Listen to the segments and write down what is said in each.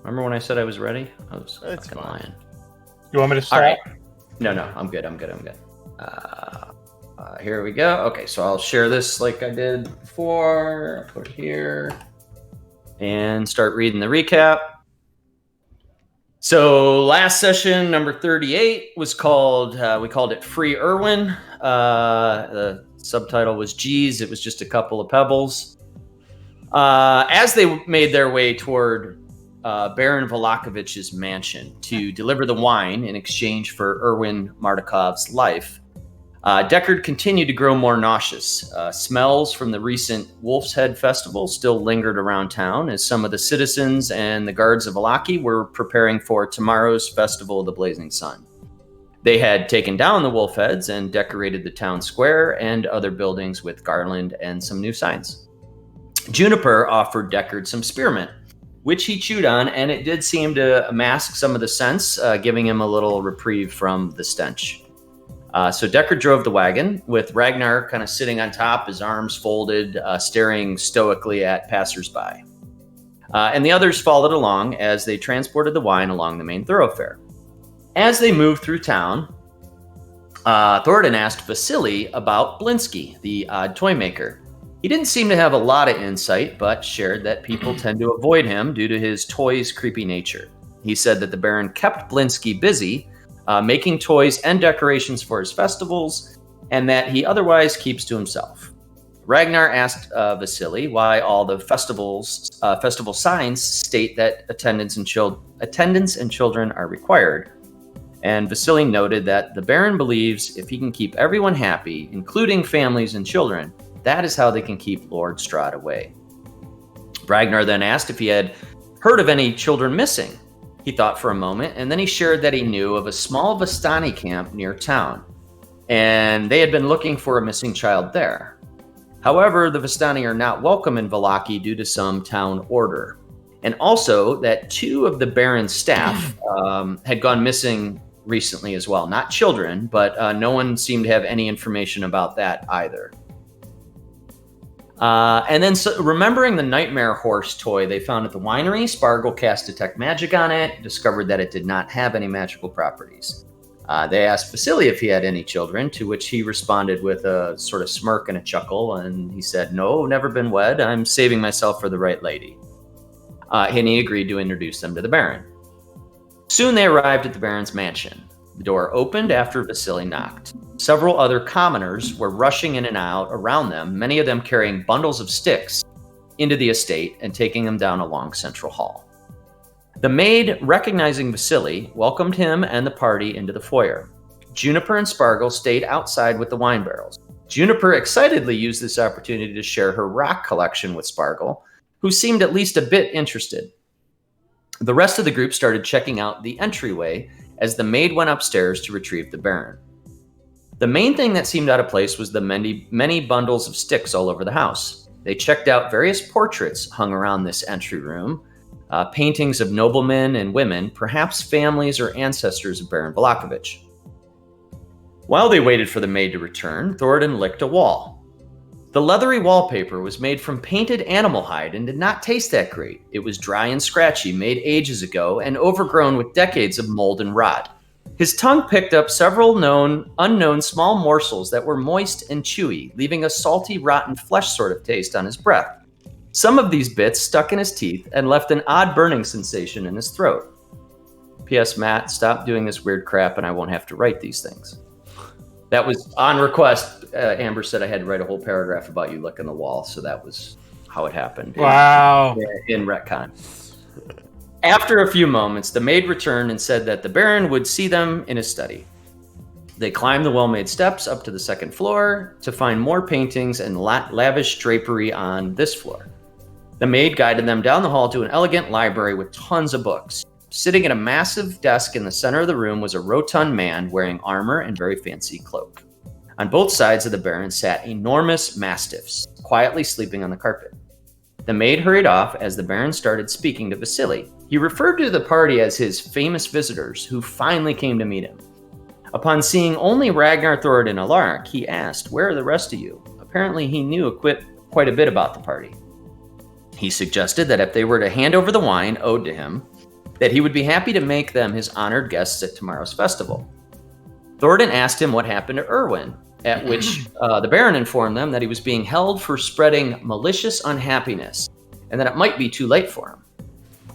Remember when I said I was ready? I was It's fucking fine. lying. You want me to All start? right. No, I'm good. Here we go. Okay, so I'll share this like I did before. Put it here and start reading the recap. So last session, number 38, was called, we called it Free Irwin. The subtitle was Geez, it was just a couple of pebbles. As they made their way toward Baron Vlachovich's mansion to deliver the wine in exchange for Erwin Martikov's life, Deckard continued to grow more nauseous. Smells from the recent Wolf's Head Festival still lingered around town as some of the citizens and the guards of Vallaki were preparing for tomorrow's Festival of the Blazing Sun. They had taken down the wolf heads and decorated the town square and other buildings with garland and some new signs. Juniper offered Deckard some spearmint, which he chewed on, and it did seem to mask some of the scents, giving him a little reprieve from the stench. So Deckard drove the wagon, with Ragnar kind of sitting on top, his arms folded, staring stoically at passersby. And the others followed along as they transported the wine along the main thoroughfare. As they moved through town, Thoradin asked Vasily about Blinsky, the odd toy maker. He didn't seem to have a lot of insight, but shared that people tend to avoid him due to his toys' creepy nature. He said that the Baron kept Blinsky busy, making toys and decorations for his festivals, and that he otherwise keeps to himself. Ragnar asked Vasily why all the festival signs state that attendance and children are required. And Vasily noted that the Baron believes if he can keep everyone happy, including families and children, that is how they can keep Lord Strahd away. Ragnar then asked if he had heard of any children missing. He thought for a moment, and then he shared that he knew of a small Vistani camp near town, and they had been looking for a missing child there. However, the Vistani are not welcome in Vallaki due to some town order, and also that 2 of the Baron's staff had gone missing recently as well. Not children, but no one seemed to have any information about that either. And then remembering the Nightmare Horse toy they found at the winery, Spargle cast Detect Magic on it, discovered that it did not have any magical properties. They asked Vasily if he had any children, to which he responded with a sort of smirk and a chuckle, and he said, "No, never been wed. I'm saving myself for the right lady." And he agreed to introduce them to the Baron. Soon they arrived at the Baron's mansion. The door opened after Vasily knocked. Several other commoners were rushing in and out around them, many of them carrying bundles of sticks into the estate and taking them down a long central hall. The maid, recognizing Vasily, welcomed him and the party into the foyer. Juniper and Spargle stayed outside with the wine barrels. Juniper excitedly used this opportunity to share her rock collection with Spargle, who seemed at least a bit interested. The rest of the group started checking out the entryway as the maid went upstairs to retrieve the Baron. The main thing that seemed out of place was the many bundles of sticks all over the house. They checked out various portraits hung around this entry room, paintings of noblemen and women, perhaps families or ancestors of Baron Vlachovich. While they waited for the maid to return, Thoradin licked a wall. The leathery wallpaper was made from painted animal hide and did not taste that great. It was dry and scratchy, made ages ago, and overgrown with decades of mold and rot. His tongue picked up several unknown small morsels that were moist and chewy, leaving a salty, rotten flesh sort of taste on his breath. Some of these bits stuck in his teeth and left an odd burning sensation in his throat. P.S. Matt, stop doing this weird crap and I won't have to write these things. That was on request. Amber said I had to write a whole paragraph about you licking the wall, so that was how it happened. Wow. In retcon. After a few moments, the maid returned and said that the Baron would see them in his study. They climbed the well-made steps up to the second floor to find more paintings and lavish drapery on this floor. The maid guided them down the hall to an elegant library with tons of books. Sitting at a massive desk in the center of the room was a rotund man wearing armor and very fancy cloak. On both sides of the Baron sat enormous mastiffs, quietly sleeping on the carpet. The maid hurried off as the Baron started speaking to Vasily. He referred to the party as his famous visitors who finally came to meet him. Upon seeing only Ragnar, Thoradin, and Alaric, he asked, "Where are the rest of you?" Apparently he knew quite a bit about the party. He suggested that if they were to hand over the wine owed to him, that he would be happy to make them his honored guests at tomorrow's festival. Thoradin asked him what happened to Erwin, at which the Baron informed them that he was being held for spreading malicious unhappiness, and that it might be too late for him.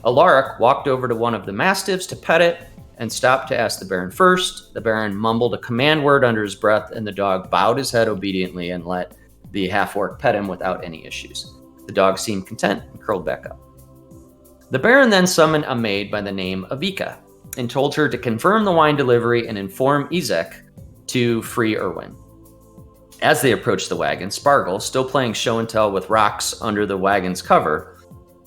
Alaric walked over to one of the mastiffs to pet it, and stopped to ask the Baron first. The Baron mumbled a command word under his breath, and the dog bowed his head obediently and let the half-orc pet him without any issues. The dog seemed content and curled back up. The Baron then summoned a maid by the name of Vika and told her to confirm the wine delivery and inform Ezek to free Erwin. As they approached the wagon, Spargle, still playing show and tell with rocks under the wagon's cover,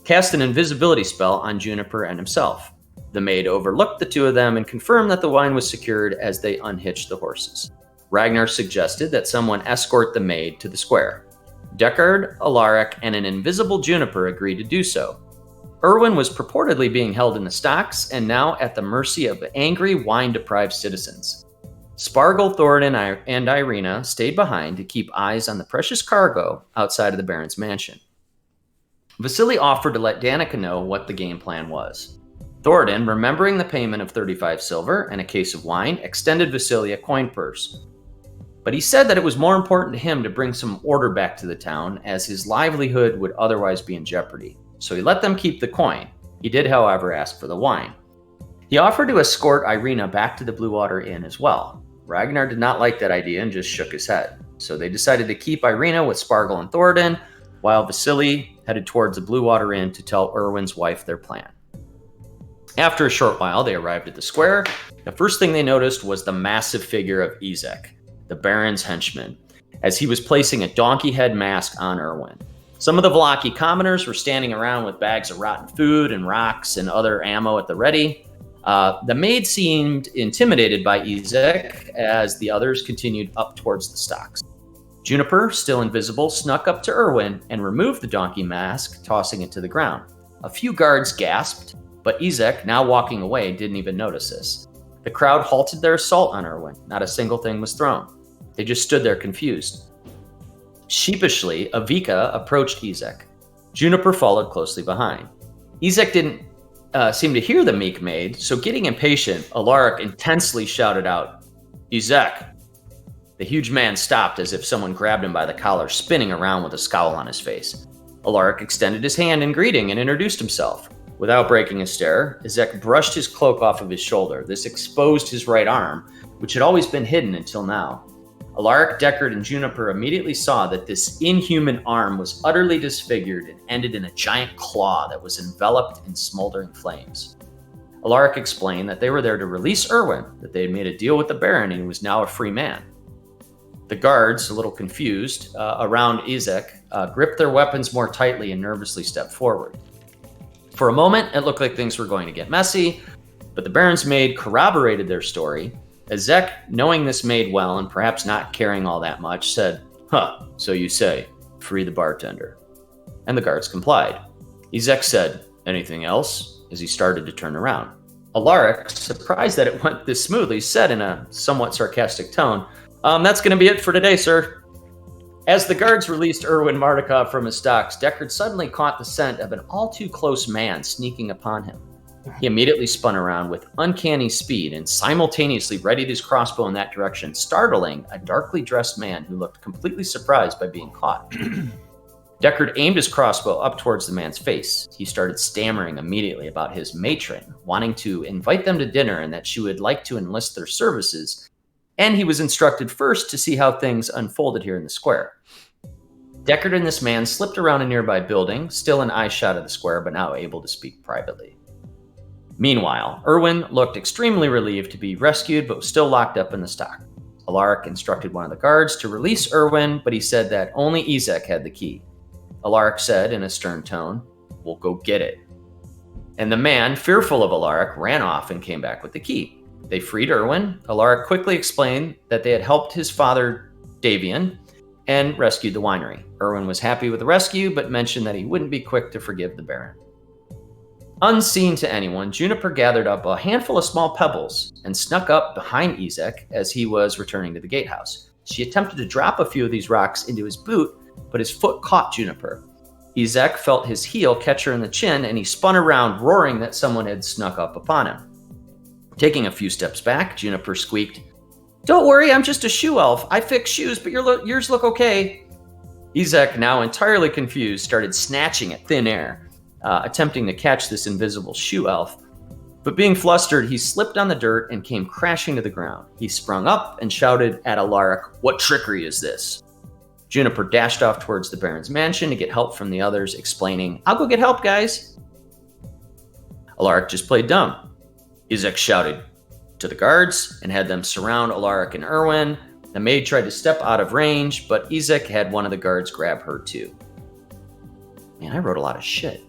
cast an invisibility spell on Juniper and himself. The maid overlooked the two of them and confirmed that the wine was secured as they unhitched the horses. Ragnar suggested that someone escort the maid to the square. Deckard, Alaric, and an invisible Juniper agreed to do so. Erwin was purportedly being held in the stocks and now at the mercy of angry, wine-deprived citizens. Spargle, Thoradin, and Irina stayed behind to keep eyes on the precious cargo outside of the Baron's mansion. Vasily offered to let Danica know what the game plan was. Thoradin, remembering the payment of 35 silver and a case of wine, extended Vasily a coin purse. But he said that it was more important to him to bring some order back to the town, as his livelihood would otherwise be in jeopardy. So he let them keep the coin. He did, however, ask for the wine. He offered to escort Irina back to the Blue Water Inn as well. Ragnar did not like that idea and just shook his head. So they decided to keep Irina with Spargle and Thoradin, while Vasily headed towards the Blue Water Inn to tell Erwin's wife their plan. After a short while, they arrived at the square. The first thing they noticed was the massive figure of Ezek, the Baron's henchman, as he was placing a donkey head mask on Erwin. Some of the Vallaki commoners were standing around with bags of rotten food and rocks and other ammo at the ready. The maid seemed intimidated by Ezek as the others continued up towards the stocks. Juniper, still invisible, snuck up to Erwin and removed the donkey mask, tossing it to the ground. A few guards gasped, but Ezek, now walking away, didn't even notice this. The crowd halted their assault on Erwin. Not a single thing was thrown. They just stood there confused. Sheepishly, Avika approached Ezek. Juniper followed closely behind. Ezek didn't seem to hear the meek maid, so getting impatient, Alaric intensely shouted out, "Ezek!" The huge man stopped as if someone grabbed him by the collar, spinning around with a scowl on his face. Alaric extended his hand in greeting and introduced himself. Without breaking a stare, Ezek brushed his cloak off of his shoulder. This exposed his right arm, which had always been hidden until now. Alaric, Deckard, and Juniper immediately saw that this inhuman arm was utterly disfigured and ended in a giant claw that was enveloped in smoldering flames. Alaric explained that they were there to release Erwin, that they had made a deal with the Baron and he was now a free man. The guards, a little confused, around Ezek, gripped their weapons more tightly and nervously stepped forward. For a moment, it looked like things were going to get messy, but the Baron's maid corroborated their story. Ezek, knowing this maid well and perhaps not caring all that much, said, "So you say, free the bartender." And the guards complied. Ezek said, "Anything else?" as he started to turn around. Alaric, surprised that it went this smoothly, said in a somewhat sarcastic tone, "That's going to be it for today, sir." As the guards released Erwin Mardukov from his stocks, Deckard suddenly caught the scent of an all-too-close man sneaking upon him. He immediately spun around with uncanny speed and simultaneously readied his crossbow in that direction, startling a darkly dressed man who looked completely surprised by being caught. Deckard aimed his crossbow up towards the man's face. He started stammering immediately about his matron, wanting to invite them to dinner and that she would like to enlist their services, and he was instructed first to see how things unfolded here in the square. Deckard and this man slipped around a nearby building, still in eyeshot of the square, but now able to speak privately. Meanwhile, Erwin looked extremely relieved to be rescued, but was still locked up in the stock. Alaric instructed one of the guards to release Erwin, but he said that only Ezek had the key. Alaric said in a stern tone, "We'll go get it." And the man, fearful of Alaric, ran off and came back with the key. They freed Erwin. Alaric quickly explained that they had helped his father, Davian, and rescued the winery. Erwin was happy with the rescue, but mentioned that he wouldn't be quick to forgive the Baron. Unseen to anyone, Juniper gathered up a handful of small pebbles and snuck up behind Ezek as he was returning to the gatehouse. She attempted to drop a few of these rocks into his boot, but his foot caught Juniper. Ezek felt his heel catch her in the chin, and he spun around, roaring that someone had snuck up upon him. Taking a few steps back, Juniper squeaked, "Don't worry, I'm just a shoe elf. I fix shoes, but yours look okay." Ezek, now entirely confused, started snatching at thin air, attempting to catch this invisible shoe elf. But being flustered, he slipped on the dirt and came crashing to the ground. He sprung up and shouted at Alaric, "What trickery is this?" Juniper dashed off towards the Baron's mansion to get help from the others, explaining, "I'll go get help, guys." Alaric just played dumb. Ezek shouted to the guards and had them surround Alaric and Erwin. The maid tried to step out of range, but Ezek had one of the guards grab her too. Man, I wrote a lot of shit.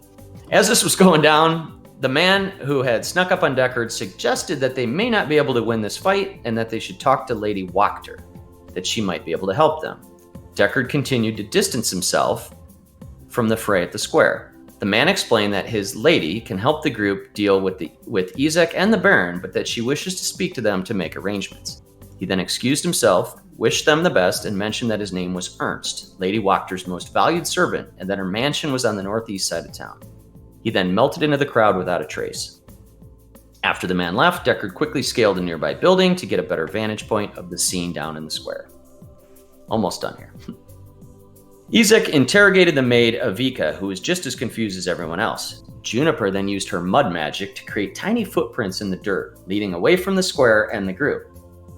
As this was going down, the man who had snuck up on Deckard suggested that they may not be able to win this fight and that they should talk to Lady Wachter, that she might be able to help them. Deckard continued to distance himself from the fray at the square. The man explained that his lady can help the group deal with Ezek and the Baron, but that she wishes to speak to them to make arrangements. He then excused himself, wished them the best, and mentioned that his name was Ernst, Lady Wachter's most valued servant, and that her mansion was on the northeast side of town. He then melted into the crowd without a trace. After the man left, Deckard quickly scaled a nearby building to get a better vantage point of the scene down in the square. Almost done here. Ezek interrogated the maid Avika, who was just as confused as everyone else. Juniper then used her mud magic to create tiny footprints in the dirt, leading away from the square and the group.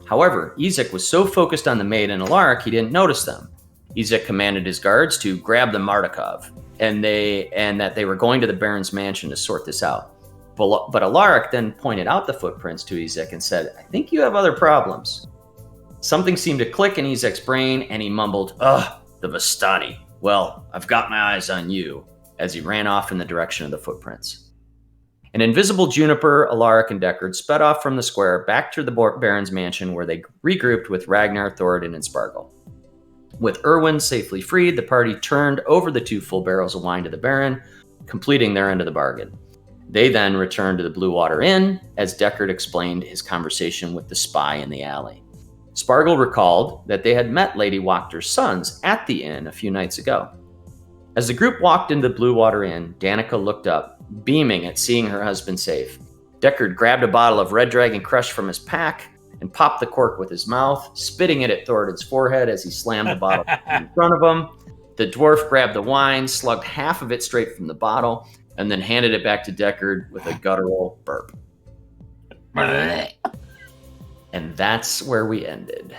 However, Ezek was so focused on the maid and Alaric he didn't notice them. Ezek commanded his guards to grab the Mardukov, and that they were going to the Baron's mansion to sort this out. But Alaric then pointed out the footprints to Ezek and said, "I think you have other problems." Something seemed to click in Ezek's brain, and he mumbled, "Ugh, the Vistani. Well, I've got my eyes on you," as he ran off in the direction of the footprints. An invisible Juniper, Alaric, and Deckard sped off from the square back to the Baron's mansion, where they regrouped with Ragnar, Thoradin, and Spargle. With Erwin safely freed, the party turned over the 2 full barrels of wine to the Baron, completing their end of the bargain. They then returned to the Blue Water Inn, as Deckard explained his conversation with the spy in the alley. Spargle recalled that they had met Lady Wachter's sons at the inn a few nights ago. As the group walked into the Blue Water Inn, Danica looked up, beaming at seeing her husband safe. Deckard grabbed a bottle of Red Dragon Crush from his pack and popped the cork with his mouth, spitting it at Thoradin's forehead as he slammed the bottle in front of him. The dwarf grabbed the wine, slugged half of it straight from the bottle, and then handed it back to Deckard with a guttural burp. And that's where we ended.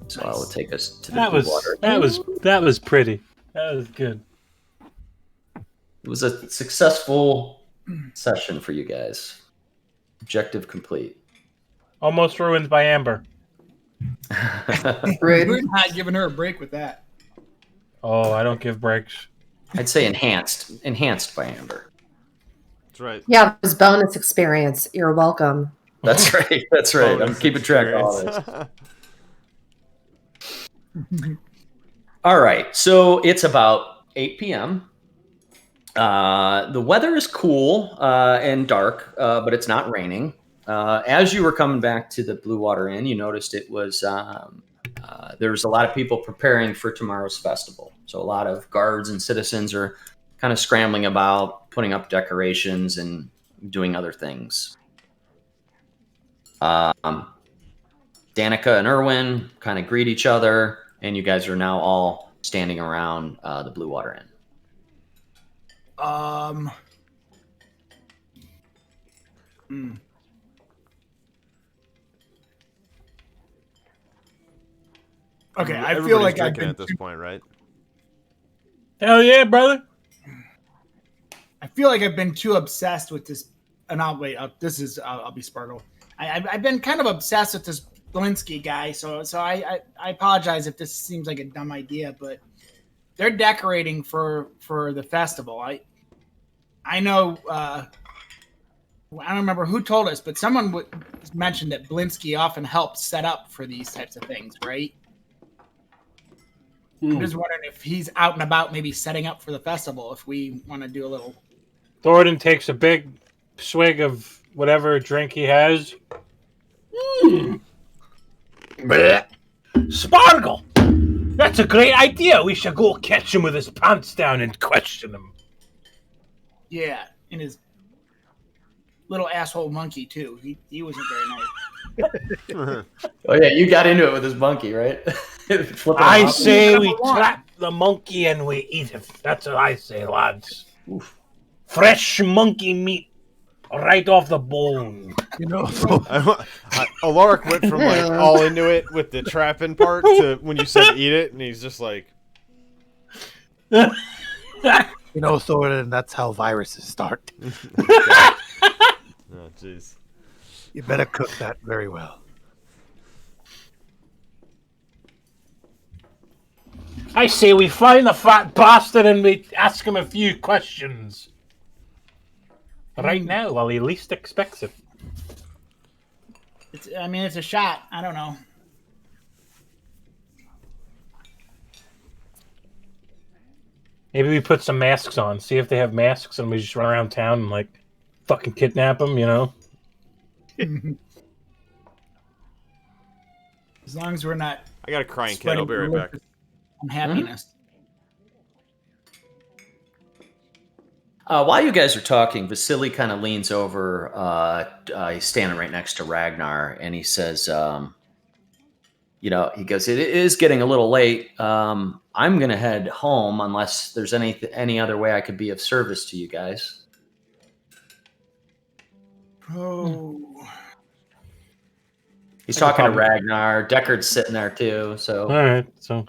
So I will take us to the Blue Water. That was pretty. That was good. It was a successful session for you guys. Objective complete. Almost ruined by Amber. We're not giving her a break with that. Oh, I don't give breaks. I'd say enhanced by Amber. That's right. Yeah, it was bonus experience. You're welcome. That's right. That's right. I'm keeping track of all this. All right. So it's about 8 p.m. The weather is cool and dark, but it's not raining. As you were coming back to the Blue Water Inn, you noticed it was there was a lot of people preparing for tomorrow's festival. So a lot of guards and citizens are kind of scrambling about, putting up decorations and doing other things. Danica and Erwin kind of greet each other, and you guys are now all standing around the Blue Water Inn. Okay, I feel Everybody's like I've drinking been at this point, right? Hell yeah, brother. I feel like I've been too obsessed with this. And I'll wait. I'll be Spargle. I've been kind of obsessed with this Blinsky guy. So I apologize if this seems like a dumb idea, but they're decorating for the festival. I know. I don't remember who told us, but someone mentioned that Blinsky often helps set up for these types of things, right? I'm just wondering if he's out and about, maybe setting up for the festival. If we want to do a little. Thoradin takes a big swig of whatever drink he has. Sparkle! That's a great idea. We should go catch him with his pants down and question him. Yeah, and his little asshole monkey too. He wasn't very nice. Oh yeah, you got into it with this monkey, right? Flipping I him off. say we Number one. trap the monkey and we eat it. That's what I say, lads. Fresh monkey meat right off the bone. You know, Alaric went from like all into it with the trapping part to when you said eat it, and he's just like, Thorin, that's how viruses start. oh jeez. You better cook that very well. I say we find the fat bastard and we ask him a few questions. Right now, while he least expects it. It's a shot. I don't know. Maybe we put some masks on, see if they have masks, and we just run around town and, like, fucking kidnap them, you know? As long as we're not I got a crying kid. I'll be right back. unhappiness. While you guys are talking, Vasily kind of leans over. He's standing right next to Ragnar, and he says, he goes, "It is getting a little late. I'm going to head home unless there's any other way I could be of service to you guys." Oh. He's talking to Ragnar. Deckard's sitting there too. So, All right, so...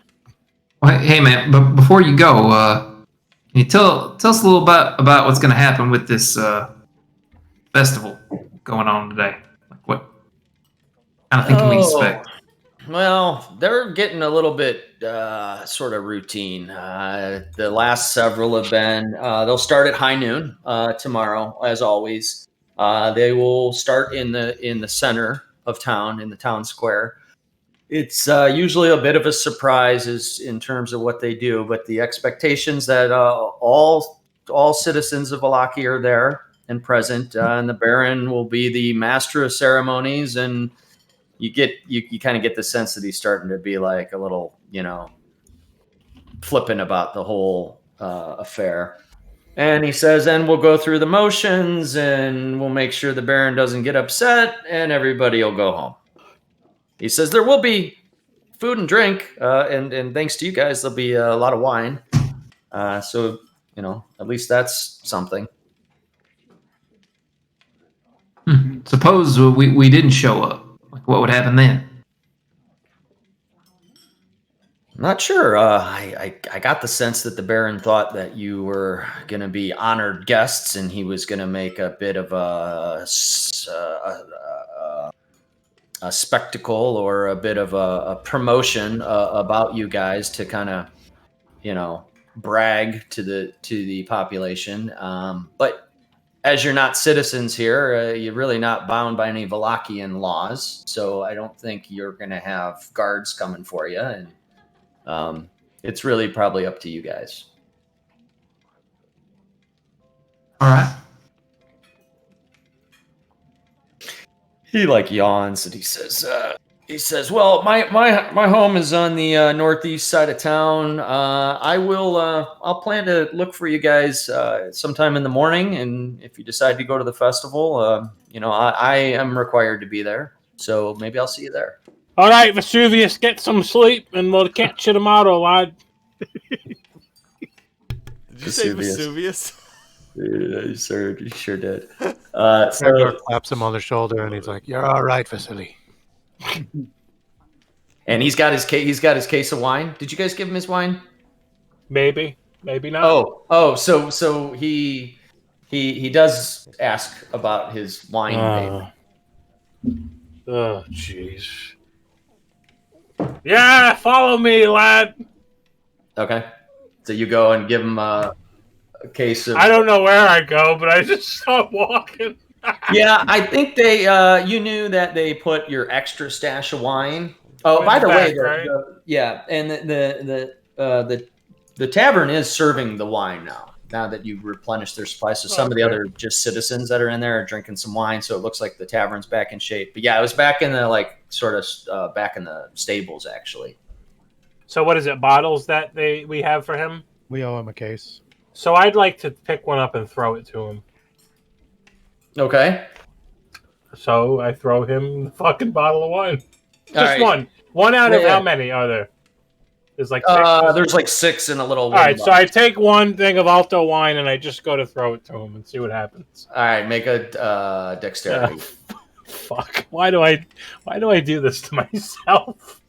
Well, hey, man, but before you go, can you tell us a little bit about what's going to happen with this festival going on today? Like, what kind of thing can we expect? Well, they're getting a little bit sort of routine. The last several have been. They'll start at high noon tomorrow, as always. They will start in the center of town, in the town square. It's usually a bit of a surprise in terms of what they do, but the expectations that all citizens of Vallaki are there and present, and the Baron will be the master of ceremonies, and you kind of get the sense that he's starting to be like a little, flippant about the whole affair. And he says, and we'll go through the motions, and we'll make sure the Baron doesn't get upset, and everybody will go home. He says there will be food and drink, and thanks to you guys, there'll be a lot of wine. So, at least that's something. Suppose we didn't show up. Like, what would happen then? Not sure. I got the sense that the Baron thought that you were going to be honored guests, and he was going to make a bit of a spectacle or a bit of a promotion about you guys to kind of, brag to the population. But as you're not citizens here, you're really not bound by any Wallachian laws. So I don't think you're going to have guards coming for you. And it's really probably up to you guys. All right. He yawns and he says, well, my home is on the northeast side of town. I'll plan to look for you guys sometime in the morning. And if you decide to go to the festival, I am required to be there. So maybe I'll see you there. All right, Vesuvius, get some sleep, and we'll catch you tomorrow, lad. Did you say Vesuvius? Yeah, sir, you sure did. Ragnar claps him on the shoulder, and he's like, "You're all right, Vasily." And he's got his case of wine. Did you guys give him his wine? Maybe not. So he does ask about his wine. Oh, jeez. Yeah, follow me, lad. Okay. So you go and give him a case of... I don't know where I go, but I just stop walking. Yeah, I think they you knew that they put your extra stash of wine. Oh, by the way, right? and the tavern is serving the wine now that you've replenished their supplies. So some of the other just citizens that are in there are drinking some wine, so it looks like the tavern's back in shape. But yeah, it was back in the back in the stables actually. So what is it? Bottles that we have for him? We owe him a case. So I'd like to pick one up and throw it to him. Okay. So I throw him the fucking bottle of wine. Just All right. one. One out of Yeah. how many are there? There's like 6. There's like 6 in a little. All right, so I take one thing of Alto wine and I just go to throw it to him and see what happens. All right, make a dexterity. Fuck. Why do I do this to myself?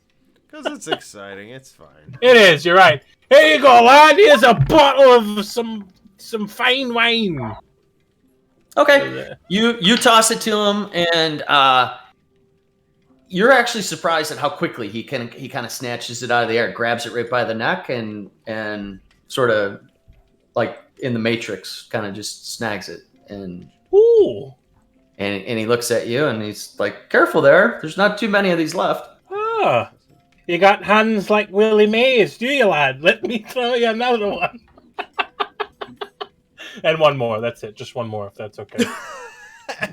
Because it's exciting. It's fine. It is. You're right. Here you go, lad. Here's a bottle of some fine wine. Okay. You toss it to him, and you're actually surprised at how quickly he kind of snatches it out of the air, grabs it right by the neck, and sort of like in the Matrix, kind of just snags it, and Ooh. and he looks at you, and he's like, "Careful there. There's not too many of these left." Ah. You got hands like Willie Mays, do you, lad? Let me throw you another one. And one more. That's it. Just one more, if that's okay.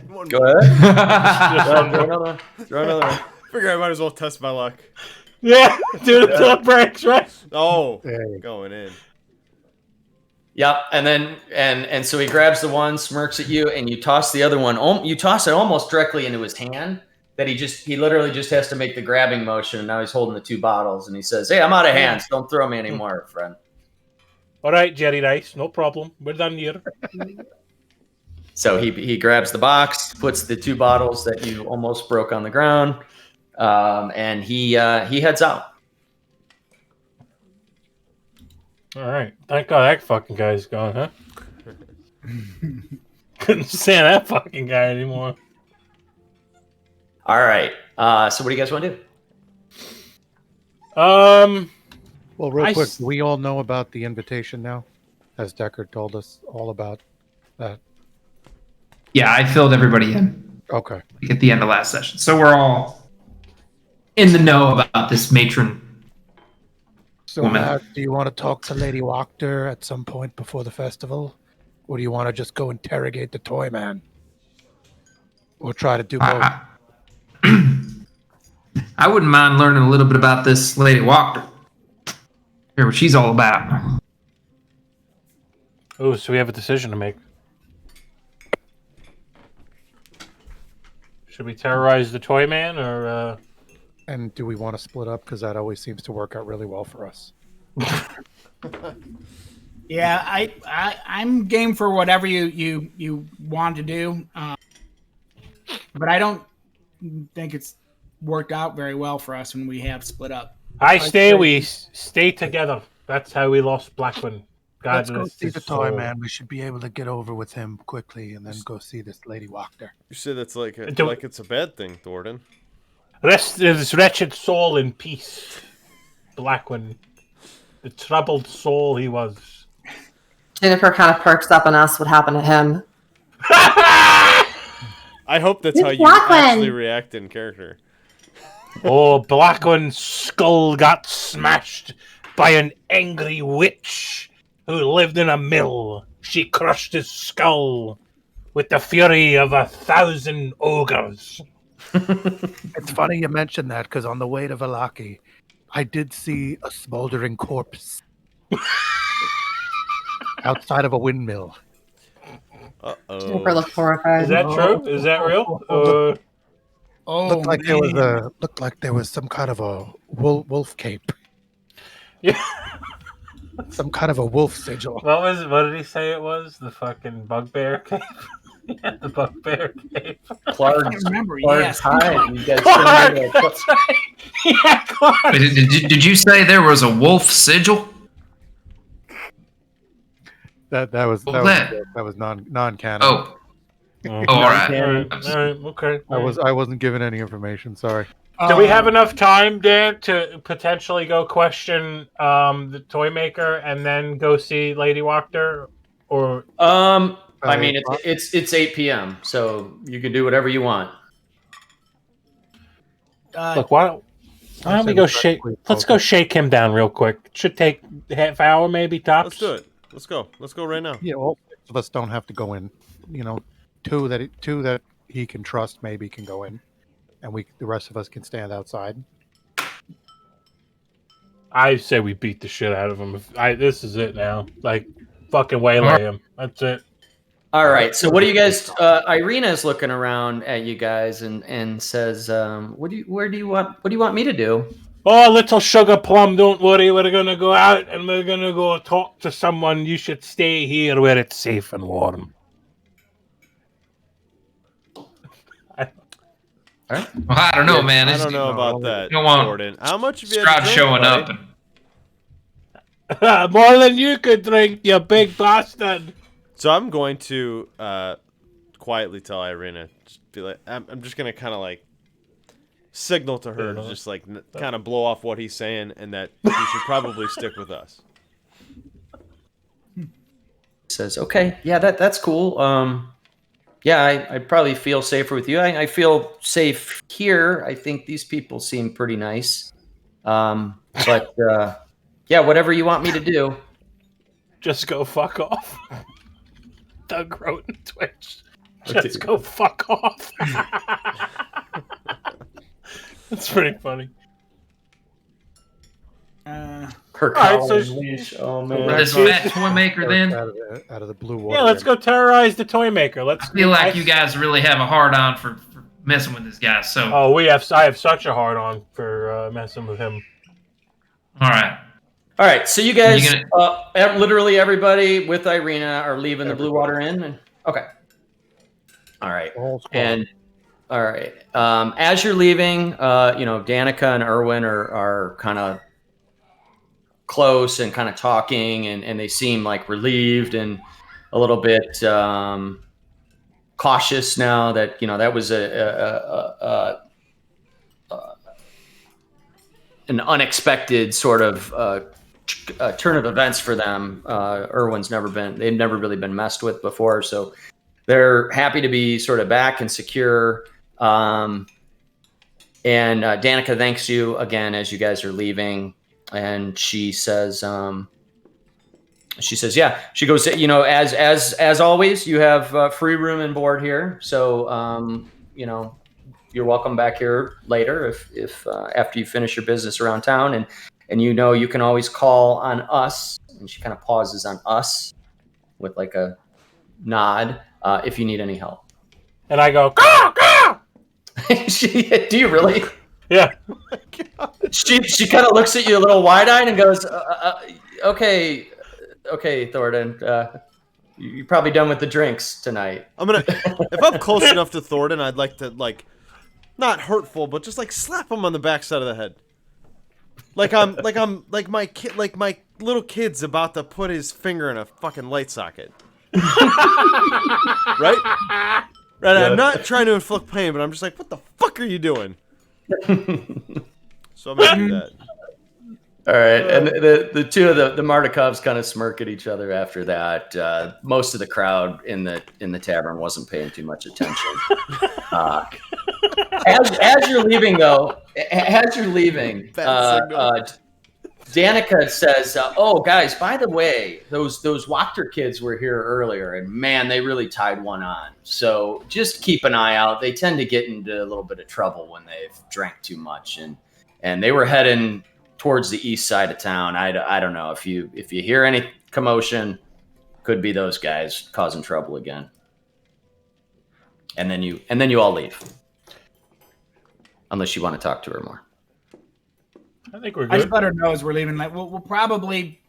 Go ahead. Just one more. Throw another one. Figure I might as well test my luck. Yeah, do it till it breaks, right? Oh, There you go. going in. Yep, and then and so he grabs the one, smirks at you, and you toss the other one. You toss it almost directly into his hand. That he literally just has to make the grabbing motion. And now he's holding the 2 bottles, and he says, "Hey, I'm out of hands. Don't throw me anymore, friend." All right, Jerry Rice, no problem. We're done here. So he grabs the box, puts the 2 bottles that you almost broke on the ground, and he heads out. All right. Thank God that fucking guy's gone, huh? Couldn't stand that fucking guy anymore. All right. So what do you guys want to do? Well, real I quick, s- we all know about the invitation now, as Deckard told us all about that. Yeah, I filled everybody in Okay. at the end of last session, so we're all in the know about this matron. So, Woman. do you want to talk to Lady Wachter at some point before the festival? Or do you want to just go interrogate the toy man? Or try to do both? I wouldn't mind learning a little bit about this Lady Walker. Hear what she's all about. Oh, so we have a decision to make. Should we terrorize the toy man or And do we want to split up? Because that always seems to work out really well for us. Yeah, I'm game for whatever you want to do, but I don't think it's worked out very well for us when we have split up. we stay together. That's how we lost Blackburn. God Let's go rest see his the toy soul. man. We should be able to get over with him quickly and then go see this Lady Wachter. You said it's like Do- like it's a bad thing, Thornton. Rest his wretched soul in peace. Blackburn. The troubled soul he was. Jennifer kind of perks up and asks what happened to him. I hope that's It's how you Lachlan. actually react in character. Oh, Blackburn's skull got smashed by an angry witch who lived in a mill. She crushed his skull with the fury of 1,000 ogres. It's funny you mentioned that because on the way to Valaki, I did see a smoldering corpse outside of a windmill. Jennifer Uh-oh. looked horrified. Is that true? Is that real? Oh, Looked like man. there was some kind of a wolf cape, Yeah. some kind of a wolf sigil. What did he say it was? The fucking bugbear cave? Yeah, the bugbear cave. I Clark's can't remember. Yes. hide. You guys Clark! turned into a- That's right. Yeah, Clark. Wait, did you say there was a wolf sigil? That was non-canon. Oh, all right. All right, okay. I wasn't given any information. Sorry. Do we have enough time, Dan, to potentially go question the toy maker and then go see Lady Wachter? Or I mean, it's 8 p.m., so you can do whatever you want. look, why don't we go shake? Let's go shake him down real quick. It should take a half hour, maybe tops. Let's do it. Let's go. Let's go right now. Yeah, all 6 of us don't have to go in. You know, two that he can trust maybe can go in, and the rest of us can stand outside. I say we beat the shit out of him. This is it now. Like, fucking waylay him. That's it. All right. So what do you guys? Irina's looking around at you guys and says, What do you want me to do?" Oh, little sugar plum, don't worry. We're gonna go out and we're gonna go talk to someone. You should stay here where it's safe and warm. Well, I don't know, man. I don't know about that, You don't want Gordon. How much have you had Strahd to drink, showing buddy? up. And... More than you could drink, you big bastard. So I'm going to quietly tell Irina, just be like, I'm just gonna kind of like signal to her to just like kind of blow off what he's saying, and that he should probably stick with us. Says, "Okay, yeah, that's cool. Yeah, I probably feel safer with you. I feel safe here. I think these people seem pretty nice. But yeah, whatever you want me to do." Just go fuck off. Doug wrote in Twitch. Just go fuck off. That's pretty funny. Her All right, collar so leash. Oh For man. this fat toy maker, then Out of the blue water. Yeah, let's go terrorize the toy maker. I feel like you guys really have a hard on for messing with this guy. So, Oh, I have such a hard on for messing with him. all right. All right, so you guys, You literally everybody with Irina are leaving the Blue Water Inn. Okay. All right. And all right. As you're leaving, Danica and Erwin are kind of close and kind of talking, and they seem like relieved and a little bit cautious now that that was an unexpected sort of turn of events for them. They've never really been messed with before, so they're happy to be sort of back and secure. And Danica thanks you again as you guys are leaving, and she says, yeah, she goes, as always, you have free room and board here, so you're welcome back here later if after you finish your business around town, and you can always call on us. And she kind of pauses on us with like a nod if you need any help. And I go, caw, caw! Do you really? Yeah. She kind of looks at you a little wide-eyed and goes, okay, Thornton, you're probably done with the drinks tonight. If I'm close enough to Thornton, I'd like to, like, not hurtful, but just like slap him on the backside of the head. Like my little kid's about to put his finger in a fucking light socket. Right? Right. I'm not trying to inflict pain, but I'm just like, what the fuck are you doing? So I'm gonna do that. All right, and the two of the Mardikovs kind of smirk at each other after that. Most of the crowd in the tavern wasn't paying too much attention. As you're leaving, though, Danica says, "Oh, guys, by the way, those Wachter kids were here earlier, and man, they really tied one on. So just keep an eye out. They tend to get into a little bit of trouble when they've drank too much, and they were heading towards the east side of town. I don't know if you hear any commotion, could be those guys causing trouble again. And then you all leave, unless you want to talk to her more." I think we're I just good. let her know as we're leaving. Like we'll probably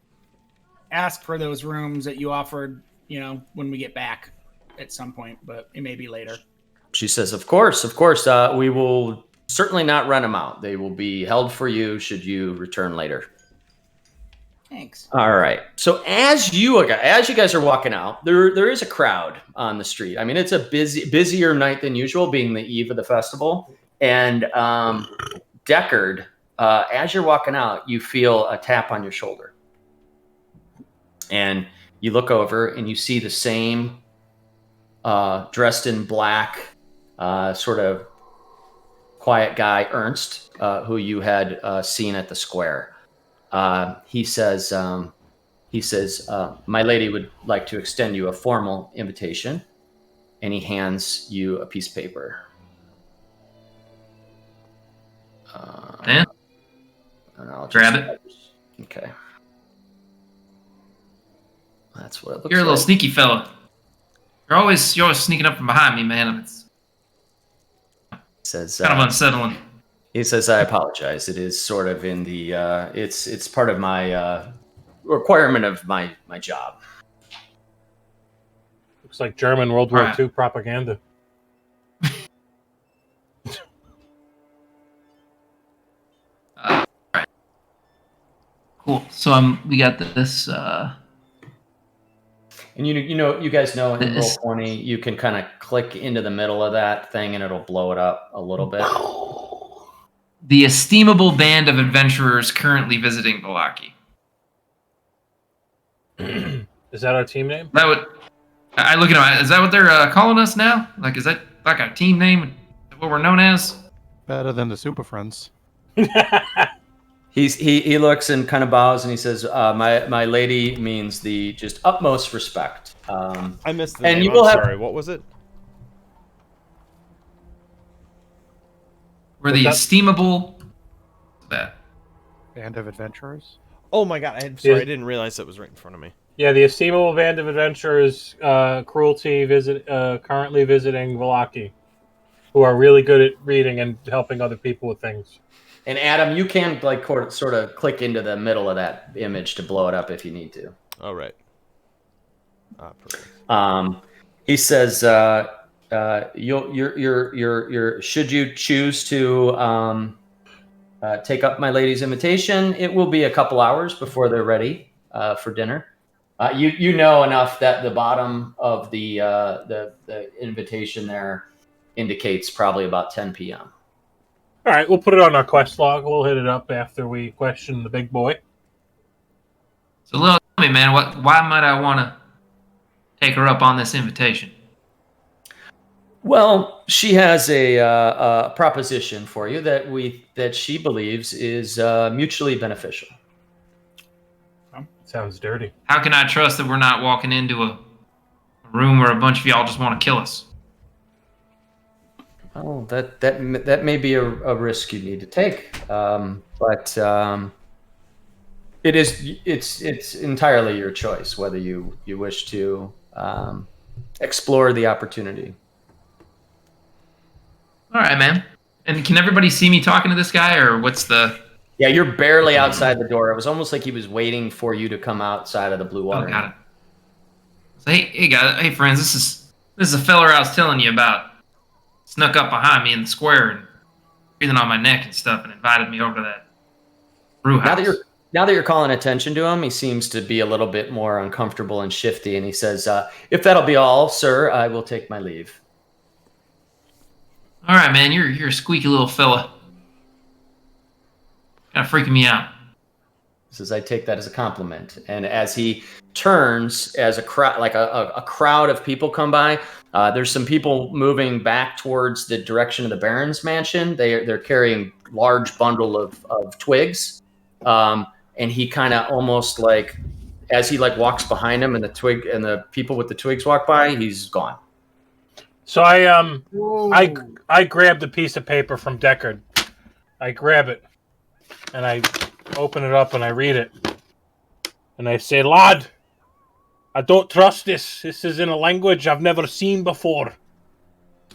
ask for those rooms that you offered, when we get back at some point, but it may be later. She says, of course. We will certainly not rent them out. They will be held for you should you return later. Thanks. All right. So as you guys are walking out, there is a crowd on the street. I mean, it's a busier night than usual, being the eve of the festival. And Deckard, as you're walking out, you feel a tap on your shoulder. And you look over and you see the same dressed in black, sort of quiet guy, Ernst, who you had seen at the square. He says, my lady would like to extend you a formal invitation. And he hands you a piece of paper. Yeah. And I'll Grab it. Okay. That's what it looks You're a little like. sneaky fella. You're always sneaking up from behind me, man. It's Says, kind of unsettling. he says, I apologize. It is sort of in the, it's part of my requirement of my job. Looks like German World War Alright. II propaganda. Right. Cool. So we got this. And you guys know in This- Roll20, you can kind of click into the middle of that thing and it'll blow it up a little bit. The estimable band of adventurers currently visiting Valaki. Is that our team name? That would. I look at them. Is that what they're calling us now? Like, is that like our team name? Is that what we're known as? Better than the Super Friends. He looks and kind of bows and he says, my lady means the just utmost respect. I missed the And name. you will I'm have- sorry. What was it? We're the What's estimable. That. Band of Adventurers. Oh my god! I'm sorry. Yeah. I didn't realize that was right in front of me. Yeah, the estimable band of adventurers, Cruelty, currently visiting Valaki, who are really good at reading and helping other people with things. And Adam, you can like sort of click into the middle of that image to blow it up if you need to. All right. Perfect. He says, you're should you choose to take up my lady's invitation, it will be a couple hours before they're ready for dinner. You know enough that the bottom of the invitation there indicates probably about 10 p.m. All right, we'll put it on our quest log. We'll hit it up after we question the big boy. So, tell me, man, why might I want to take her up on this invitation? Well, she has a proposition for you that she believes is mutually beneficial. Sounds dirty. How can I trust that we're not walking into a room where a bunch of y'all just want to kill us? Oh, that may be a risk you need to take, but it's entirely your choice whether you wish to explore the opportunity. All right, man. And can everybody see me talking to this guy, or what's the? Yeah, you're barely outside the door. It was almost like he was waiting for you to come outside of the blue water. Oh, got it. So, hey guys, hey friends, this is a feller I was telling you about. Snuck up behind me in the square and breathing on my neck and stuff, and invited me over to that brew house. Now that you're calling attention to him, he seems to be a little bit more uncomfortable and shifty, and he says, "If that'll be all, sir, I will take my leave." All right, man, you're a squeaky little fella. Kind of freaking me out. He says, "I take that as a compliment." And as he turns, as a crowd, like a crowd of people come by, there's some people moving back towards the direction of the Baron's mansion. They're carrying large bundle of twigs, and he kind of almost like, as he like walks behind him, and the people with the twigs walk by, he's gone. So I grabbed a piece of paper from Deckard. I grab it, and I open it up, and I read it. And I say, "Lad, I don't trust this. This is in a language I've never seen before."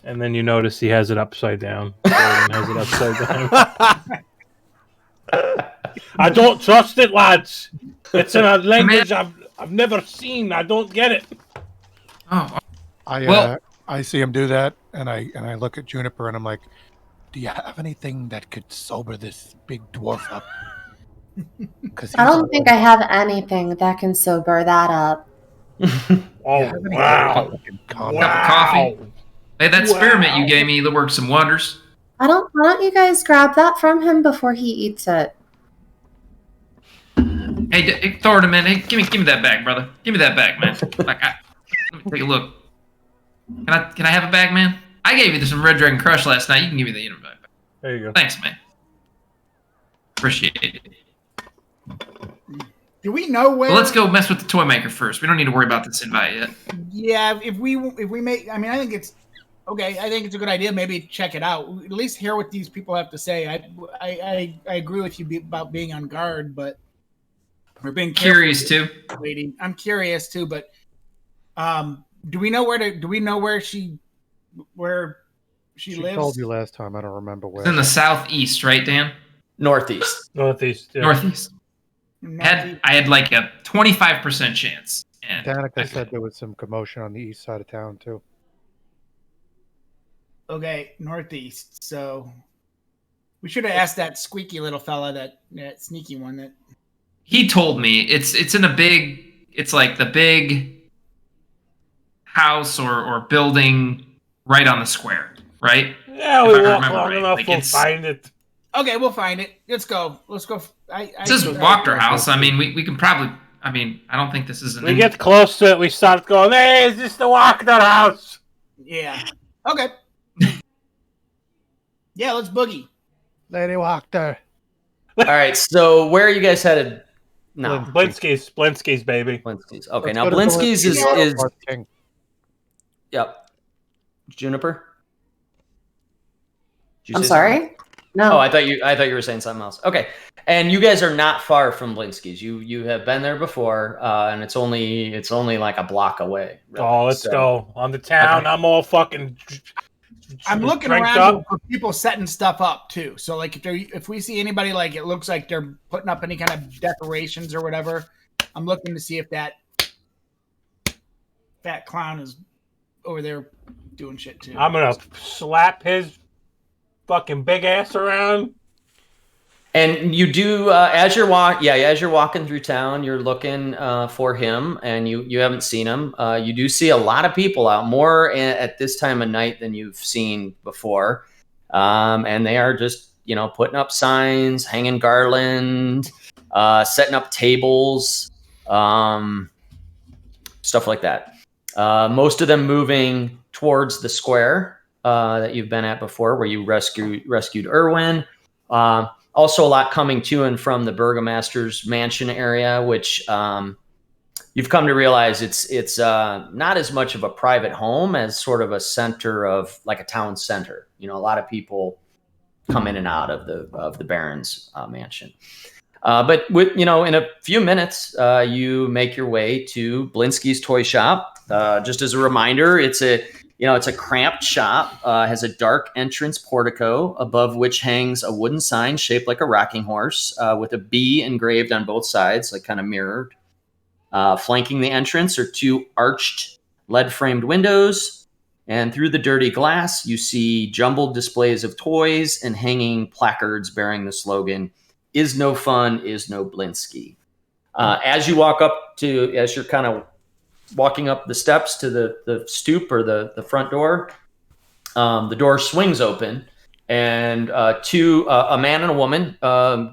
And then you notice he has it upside down. Gordon has it upside down. I don't trust it, lads. It's in a language I've never seen. I don't get it. Oh, I see him do that, and I look at Juniper, and I'm like, "Do you have anything that could sober this big dwarf up?" Because I don't think I have anything that can sober that up. Oh, wow. cup of coffee. Hey, that spearmint you gave me that worked some wonders. Why don't you guys grab that from him before he eats it? Hey, Thornton, man, hey, give me that bag, brother. Give me that bag, man. Let me take a look. Can I have a bag, man? I gave you some Red Dragon Crush last night. You can give me the bag. There you go. Thanks, man. Appreciate it. Do we know where? Well, let's go mess with the toy maker first. We don't need to worry about this invite yet. Yeah, if we make, I mean, I think it's okay. I think it's a good idea. Maybe check it out. At least hear what these people have to say. I agree with you about being on guard, but We're being Curious too. waiting. I'm curious too, but do we know where she She lives? told you last time. I don't remember where. It's in the southeast, right, Dan? Northeast. Northeast. Yeah. Northeast. I had like a 25% chance. And Danica said there was some commotion on the east side of town too. Okay, northeast. So we should have asked that squeaky little fella, that sneaky one. That he told me it's in a big. It's like the big house or building right on the square, right? Yeah, If we I walk remember long right, enough, like we'll it's- find it. okay, we'll find it. Let's go. It says Wachter House. I mean, we can probably. I mean, I don't think this is an. We get close to it, we start going, hey, is this the Wachter House? Yeah. Okay. Yeah, let's boogie. Lady Wachter. All right. So where are you guys headed? No. Blinsky's, baby. Blinsky's. Okay. Let's Now go to Blinsky's is North King. yep. Juniper. Did you I'm say sorry. something? No. Oh, I thought you were saying something else. Okay. And you guys are not far from Blinsky's. You have been there before, and it's only like a block away. Really. Oh, let's So- go. On the town, Okay. I'm all fucking... I'm looking drinked around up. for people setting stuff up too. So like if we see anybody like it looks like they're putting up any kind of decorations or whatever, I'm looking to see if that fat clown is over there doing shit too. I'm gonna slap his fucking big ass around. And you do as you're walking through town, you're looking for him, and you haven't seen him. You do see a lot of people out, more at this time of night than you've seen before, and they are just putting up signs, hanging garland, setting up tables, stuff like that. Most of them moving towards the square that you've been at before, where you rescued Erwin. Also, a lot coming to and from the Burgomaster's mansion area, which you've come to realize it's not as much of a private home as sort of a center of like a town center. A lot of people come in and out of the Baron's mansion. But with in a few minutes, you make your way to Blinsky's toy shop. Just as a reminder, it's a cramped shop, has a dark entrance portico above which hangs a wooden sign shaped like a rocking horse with a B engraved on both sides, like kind of mirrored. Flanking the entrance are two arched lead-framed windows, and through the dirty glass, you see jumbled displays of toys and hanging placards bearing the slogan, "Is no fun, is no Blinsky." As you're kind of walking up the steps to the stoop or the front door, the door swings open, and a man and a woman,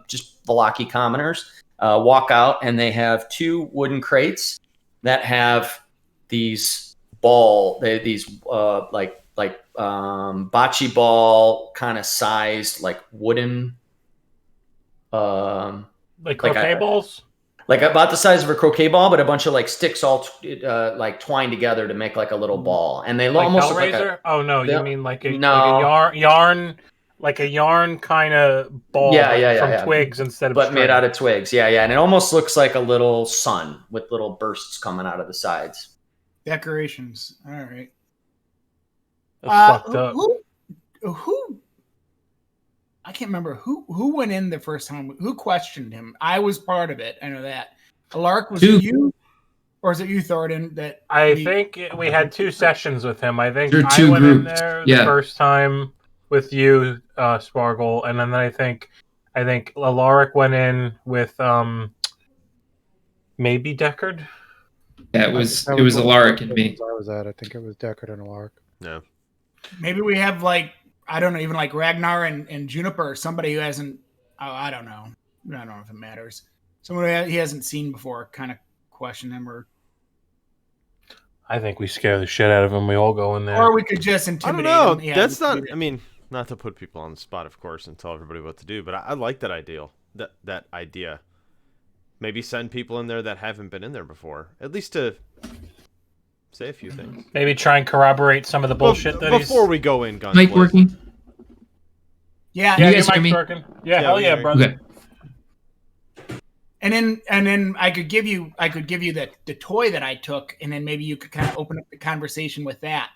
just Vallaki commoners, walk out, and they have two wooden crates that have these bocce ball kind of sized like wooden, Like croquet balls? like about the size of a croquet ball, but a bunch of like sticks all like twined together to make like a little ball, and they Like almost look like Hellraiser? Oh no, you mean like a No. like a yarn kind of ball from twigs instead of but string. made out of twigs. Yeah, and it almost looks like a little sun with little bursts coming out of the sides. Decorations. All right. That's fucked up. Who? I can't remember who went in the first time. Who questioned him? I was part of it. I know that. Alark, was it you, or is it you, Thornton? That I think we had 2 sessions with him. I think There are I 2 went in groups. there Yeah. the first time with you, Spargle, and then I think Alaric went in with maybe Deckard. Yeah, it was Alaric and me. I was at. I think it was Deckard and Alaric. No. maybe we have like I don't know, even like Ragnar and Juniper, or somebody who hasn't. Oh, I don't know. I don't know if it matters. Someone he hasn't seen before, kind of question him, or I think we scare the shit out of him. We all go in there. or we could just I intimidate don't know. him. Yeah, That's we could not. do that. I mean, not to put people on the spot, of course, and tell everybody what to do, but I like that ideal. That idea. Maybe send people in there that haven't been in there before, at least to say a few things. Maybe try and corroborate some of the bullshit that he's... Before we go in, guns Mic blazing. working? Yeah, Yeah, You your guys hear mic's me? working. Yeah, Yeah, hell we yeah, hear you. brother. Okay. And then I could give you the toy that I took, and then maybe you could kind of open up the conversation with that.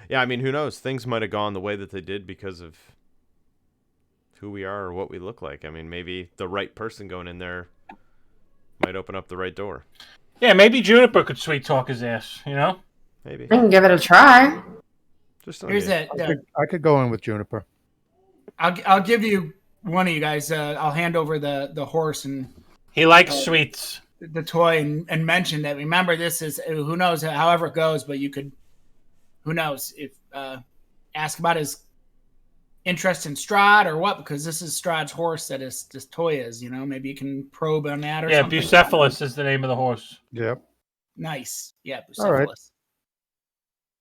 Yeah, I mean, who knows? Things might have gone the way that they did because of who we are or what we look like. I mean, maybe the right person going in there might open up the right door. Yeah, maybe Juniper could sweet talk his ass, you know? Maybe. I can give it a try. Just on Here's you. I could go in with Juniper. I'll give you one of you guys. I'll hand over the horse and He likes sweets. the toy and mention that. Remember, this is who knows however it goes, but you could. Who knows if ask about his interest in Strahd or what, because this is Strahd's horse that this toy is. You know, maybe you can probe on that or Yeah, something. Bucephalus is the name of the horse. Yep. Nice. Yeah, All right. Bucephalus.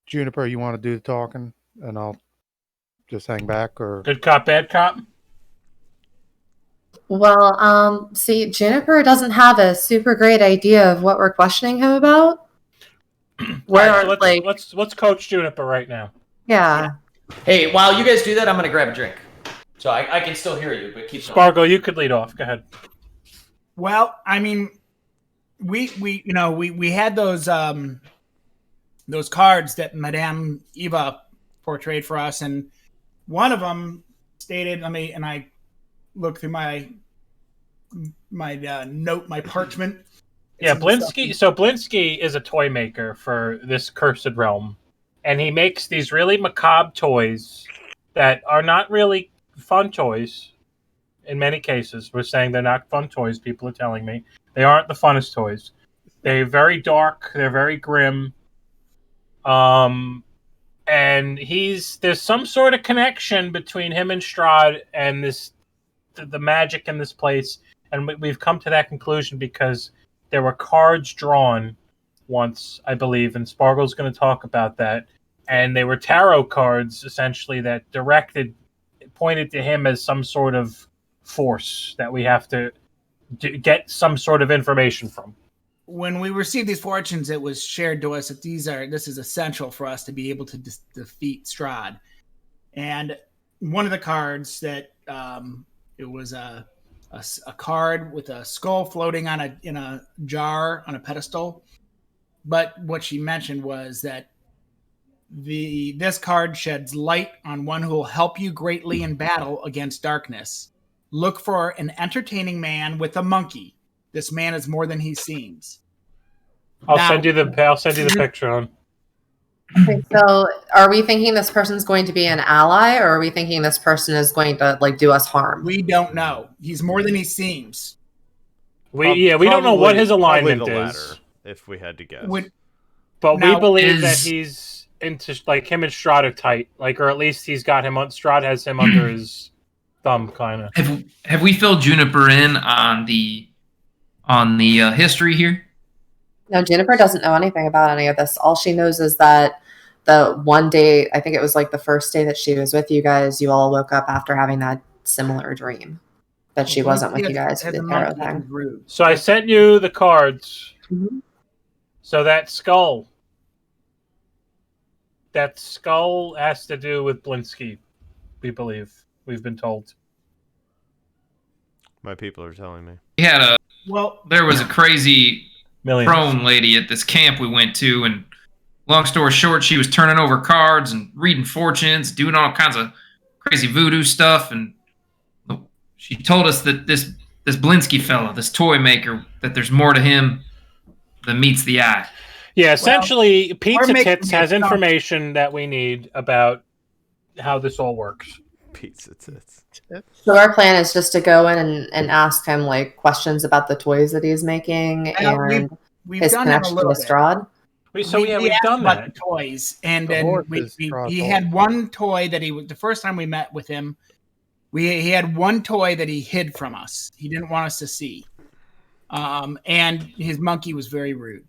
Juniper, you want to do the talking, and I'll just hang back, or Good cop, bad cop? Well, see, Juniper doesn't have a super great idea of what we're questioning him about. Where All right, are let's coach Juniper right now. yeah. Hey, while you guys do that, I'm gonna grab a drink. So I can still hear you, but keep going. Spargo, you could lead off. Go ahead. Well, I mean, we had those cards that Madame Eva portrayed for us, and one of them stated, I look through my note, my parchment. Yeah, Blinsky. So Blinsky is a toy maker for this cursed realm, and he makes these really macabre toys that are not really fun toys. In many cases, we're saying they're not fun toys. People are telling me they aren't the funnest toys. They're very dark. They're very grim. And there's some sort of connection between him and Strahd and the magic in this place. And we've come to that conclusion because there were cards drawn once, I believe, and Spargle's going to talk about that. And they were tarot cards, essentially, that pointed to him as some sort of force that we have to get some sort of information from. When we received these fortunes, it was shared to us that this is essential for us to be able to defeat Strahd. And one of the cards that it was a card with a skull floating in a jar on a pedestal. But what she mentioned was that this card sheds light on one who will help you greatly in battle against darkness. Look for an entertaining man with a monkey. This man is more than he seems. I'll send you the picture on. Okay, so are we thinking this person's going to be an ally, or are we thinking this person is going to do us harm? We don't know. He's more than he seems. We don't know what his alignment probably the is. latter, if we had to guess. But Now, we believe that he's into him and Strahd are tight, or at least he's got him on. Strahd has him under his thumb, kind of. Have we filled Juniper in on the history here? No, Juniper doesn't know anything about any of this. All she knows is that the one day, I think it was the first day that she was with you guys, you all woke up after having that similar dream. But she wasn't with you guys for the tarot thing. So I sent you the cards. Mhm. So that skull has to do with Blinsky, we believe. We've been told. My people are telling me. There was a crazy Millions. prone lady at this camp we went to, and long story short, she was turning over cards and reading fortunes, doing all kinds of crazy voodoo stuff, and she told us that this Blinsky fella, this toy maker, that there's more to him than meets the eye. Yeah, essentially, Pizza making Tits has it sound- information that we need about how this all works. Pizza tits. So our plan is just to go in and ask him questions about the toys that he's making and We've his done that a connection little with bit. Strahd. We've asked done about that. the toys, and The then horse we is Strahd's he horse. had one toy that the first time we met with him, he had one toy that he hid from us. He didn't want us to see, and his monkey was very rude.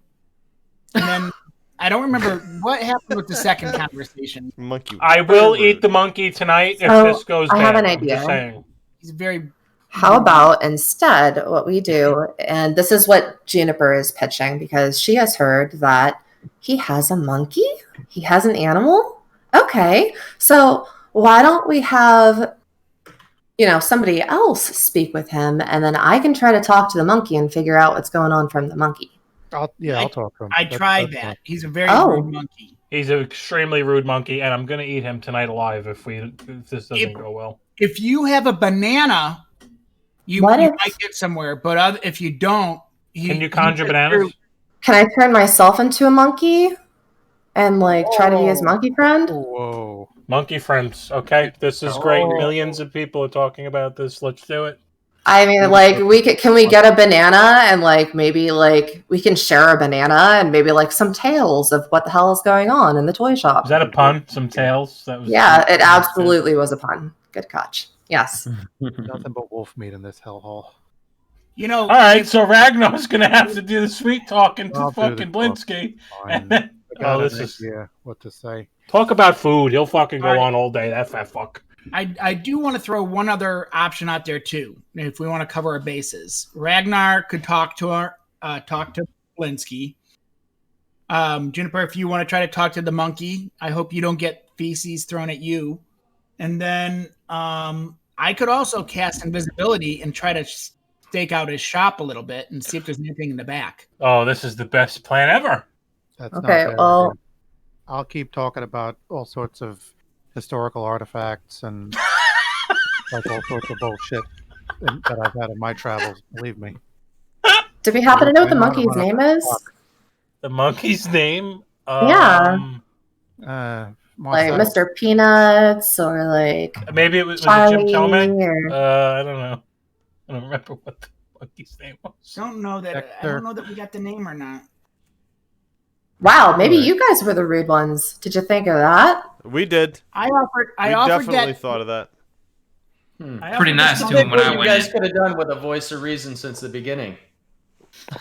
And then I don't remember what happened with the second conversation. Monkey. I will eat the monkey tonight if So, this goes I bad. have an I'm idea. just saying. He's very How about instead what we do, and this is what Juniper is pitching because she has heard that he has a monkey? He has an animal? Okay. So why don't we have somebody else speak with him, and then I can try to talk to the monkey and figure out what's going on from the monkey. I'll talk to him. I tried That's that. fine. He's a very Oh. rude monkey. He's an extremely rude monkey, and I'm gonna eat him tonight alive if this doesn't If- go well. If you have a banana, you What if- might get somewhere. But if you don't, Can you conjure bananas? Can I turn myself into a monkey and try to be his monkey friend? Whoa. Monkey friends. Okay, this is great. Oh. Millions of people are talking about this. Let's do it. I mean, can we get a banana and maybe we can share a banana and maybe some tales of what the hell is going on in the toy shop? Is that a pun? Some tails? That was. Yeah, it absolutely was a pun. Good catch. Yes. Nothing but wolf meat in this hellhole. All All right, so Ragnar's gonna have to do the sweet talking to I'll do fucking the Blinsky. Fine. I got this an is idea what to say. talk about food. He'll fucking go All right. on all day. That fat fuck. I do want to throw one other option out there too, if we want to cover our bases. Ragnar could talk to Blinsky. Juniper, if you want to try to talk to the monkey, I hope you don't get feces thrown at you. And then I could also cast invisibility and try to stake out his shop a little bit and see if there's anything in the back. Oh, this is the best plan ever. That's Okay, not bad. well- I'll keep talking about all sorts of historical artifacts and all sorts of bullshit that I've had in my travels. Believe me. Do we happen to know what the I don't monkey's wanna name is? talk. The monkey's name? Yeah. Marcel. Mr. Peanuts or Maybe it was it Charlie Jim Tomei? or I don't know. I don't remember what the monkey's name was. Don't know that. I Dexter. don't know that we got the name or not. wow, maybe you guys were the rude ones. Did you think of that? We did. I offered We offered definitely that. thought of that. I Pretty offered nice this to him when I you went guys in. could have done with a voice of reason since the beginning.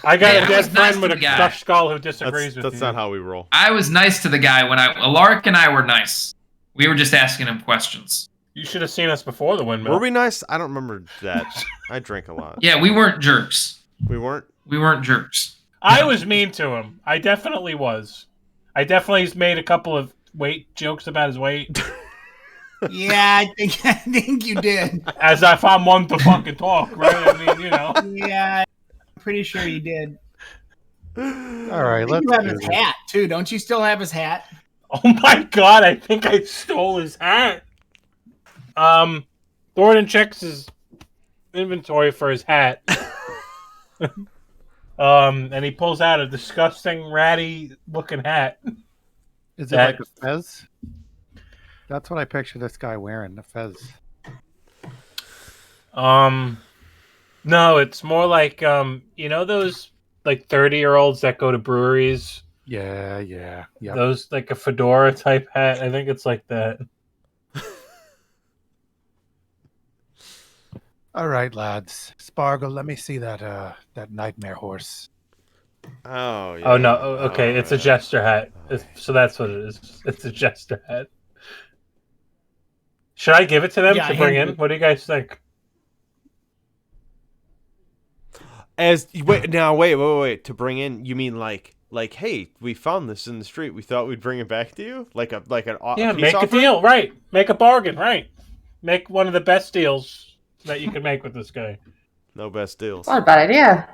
I got Hey, a I dead was nice friend to with a the guy. stuffed skull who disagrees with That's you. not how we roll. I was nice to the guy when Alaric and I were nice. We were just asking him questions. You should have seen us before the windmill. Were we nice? I don't remember that. I drink a lot. Yeah, we weren't jerks. We weren't. We weren't jerks. I was mean to him. I definitely was. I definitely made a couple of weight jokes about his weight. Yeah, I think you did. As if I'm one to fucking talk, right? I mean, you know. Yeah, I'm pretty sure you did. All I right, think let's you have do his this. hat too. Don't you still have his hat? Oh my god, I think I stole his hat. Thornton checks his inventory for his hat. And he pulls out a disgusting, ratty looking hat. Is it like a fez? That's what I picture this guy wearing, a fez. No, it's more like you know those like 30-year-olds that go to breweries? Yeah, yeah. Those like a fedora type hat. I think it's like that. All right, lads. Spargle, let me see that nightmare horse. Oh, yeah. Oh no, okay, it's a jester hat. So that's what it is. It's a jester hat. Should I give it to them Yeah, to bring hand in? it. What do you guys think? Wait. To bring in, you mean like, hey, we found this in the street. We thought we'd bring it back to you, like a Yeah, peace make a offering? deal, right? Make a bargain, right? Make one of the best deals that you can make with this guy. No best deals. Not a bad idea.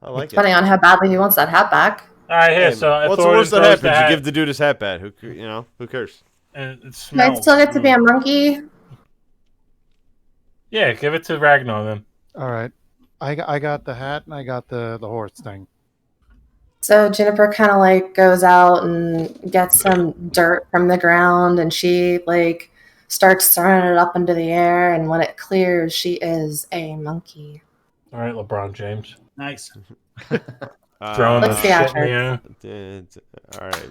I like it. Depending on how badly he wants that hat back. All right, here. Hey, So I what's the throw worst that throws happens? the You hat, give the dude his hat back. Who cares? and it Can I smells. still get to be a monkey? Yeah, give it to Ragnar then. All right. I got the hat and I got the horse thing. So Juniper kind of goes out and gets some dirt from the ground, and she starts throwing it up into the air, and when it clears, she is a monkey. All right, LeBron James. Nice. Throwing Let's the see shit after. in the air. All right.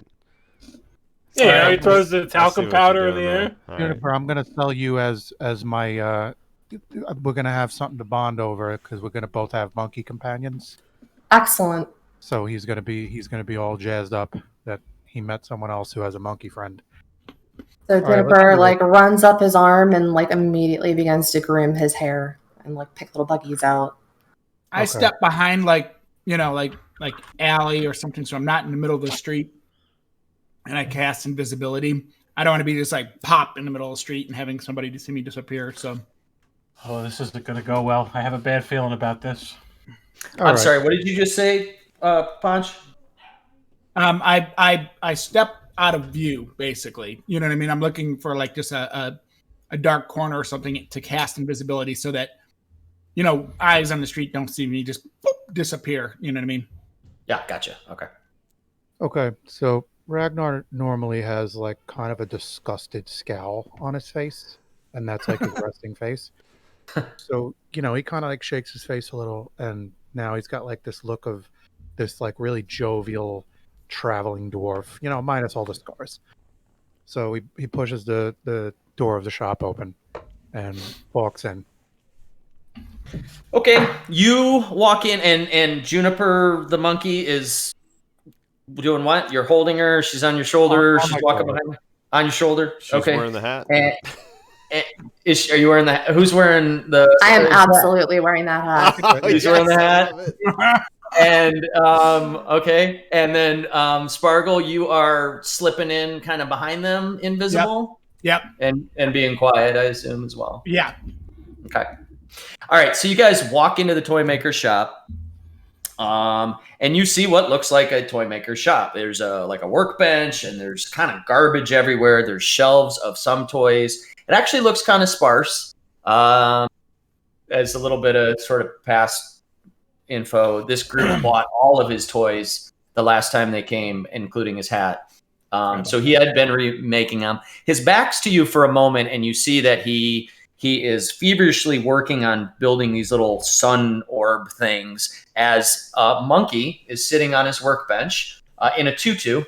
Yeah, he throws the I see talcum what powder you're in the doing air. there. All right. Juniper, I'm gonna sell you as my. We're gonna have something to bond over because we're gonna both have monkey companions. Excellent. So he's gonna be all jazzed up that he met someone else who has a monkey friend. So right, Juniper let's do runs up his arm and immediately begins to groom his hair and pick little buggies out. I Okay. step behind like alley or something, so I'm not in the middle of the street. And I cast invisibility. I don't want to be just pop in the middle of the street and having somebody to see me disappear. So Oh, this isn't going to go well. I have a bad feeling about this. I'm sorry. What did you just say, Ponch? I step out of view, basically. You know what I mean? I'm looking for like just a dark corner or something to cast invisibility so that, eyes on the street don't see me just disappear. You know what I mean? Yeah, gotcha. Okay. Okay, so Ragnar normally has like kind of a disgusted scowl on his face, and that's like his resting face. So, he kind of like shakes his face a little, and now he's got like this look of this like really jovial traveling dwarf, minus all the scars. So he pushes the door of the shop open and walks in. Okay, you walk in, and Juniper the monkey is doing what? You're holding her. She's on your shoulder. On She's my walking shoulder. behind you. On your shoulder. She's okay. wearing the hat. Are you wearing the? Who's wearing the? I am absolutely wearing that hat. He's wearing the hat. And okay, and then Sparkle, you are slipping in kind of behind them, invisible. Yep. And being quiet, I assume as well. Yeah. Okay. All right. So you guys walk into the toy maker shop, and you see what looks like a toy maker shop. There's a workbench, and there's kind of garbage everywhere. There's shelves of some toys. It actually looks kind of sparse. As a little bit of sort of past info, this group bought all of his toys the last time they came, including his hat. So he had been remaking them. His back's to you for a moment, and you see that he is feverishly working on building these little sun orb things as a monkey is sitting on his workbench in a tutu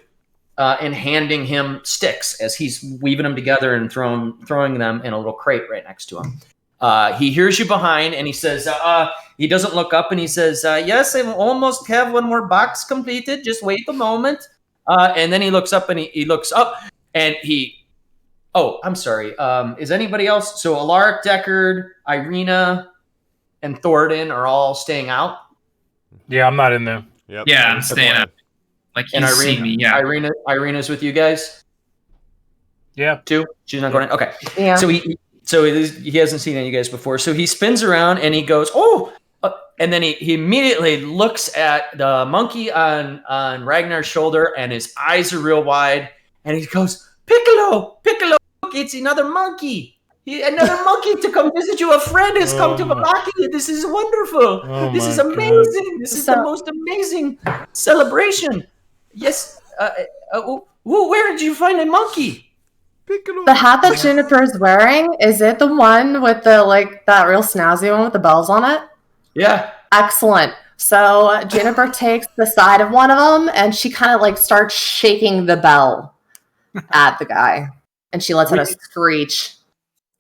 and handing him sticks as he's weaving them together and throwing them in a little crate right next to him. He hears you behind, and he says, he doesn't look up, and he says, yes, I almost have one more box completed. Just wait a moment. And then he looks up, and he looks up, and I'm sorry. Is anybody else? So Alaric, Deckard, Irina, and Thornton are all staying out. Yeah, I'm not in there. Yep. Yeah, I'm staying up. Like And he's seen me. Yeah. Irina's with you guys Yeah. too. She's not going in? Okay. Yeah. So he hasn't seen any of you guys before. So he spins around and he goes, and then he immediately looks at the monkey on Ragnar's shoulder, and his eyes are real wide, and he goes, Piccolo, look, it's another monkey. Another monkey to come visit you. A friend has come to Valakia. This is wonderful. This is amazing. This is the most amazing celebration. Yes. Where did you find a monkey? Piccolo. The hat that Juniper's wearing, is it the one with the that real snazzy one with the bells on it? Yeah. Excellent. So Juniper takes the side of one of them, and she kind of starts shaking the bell at the guy, and she lets out a screech.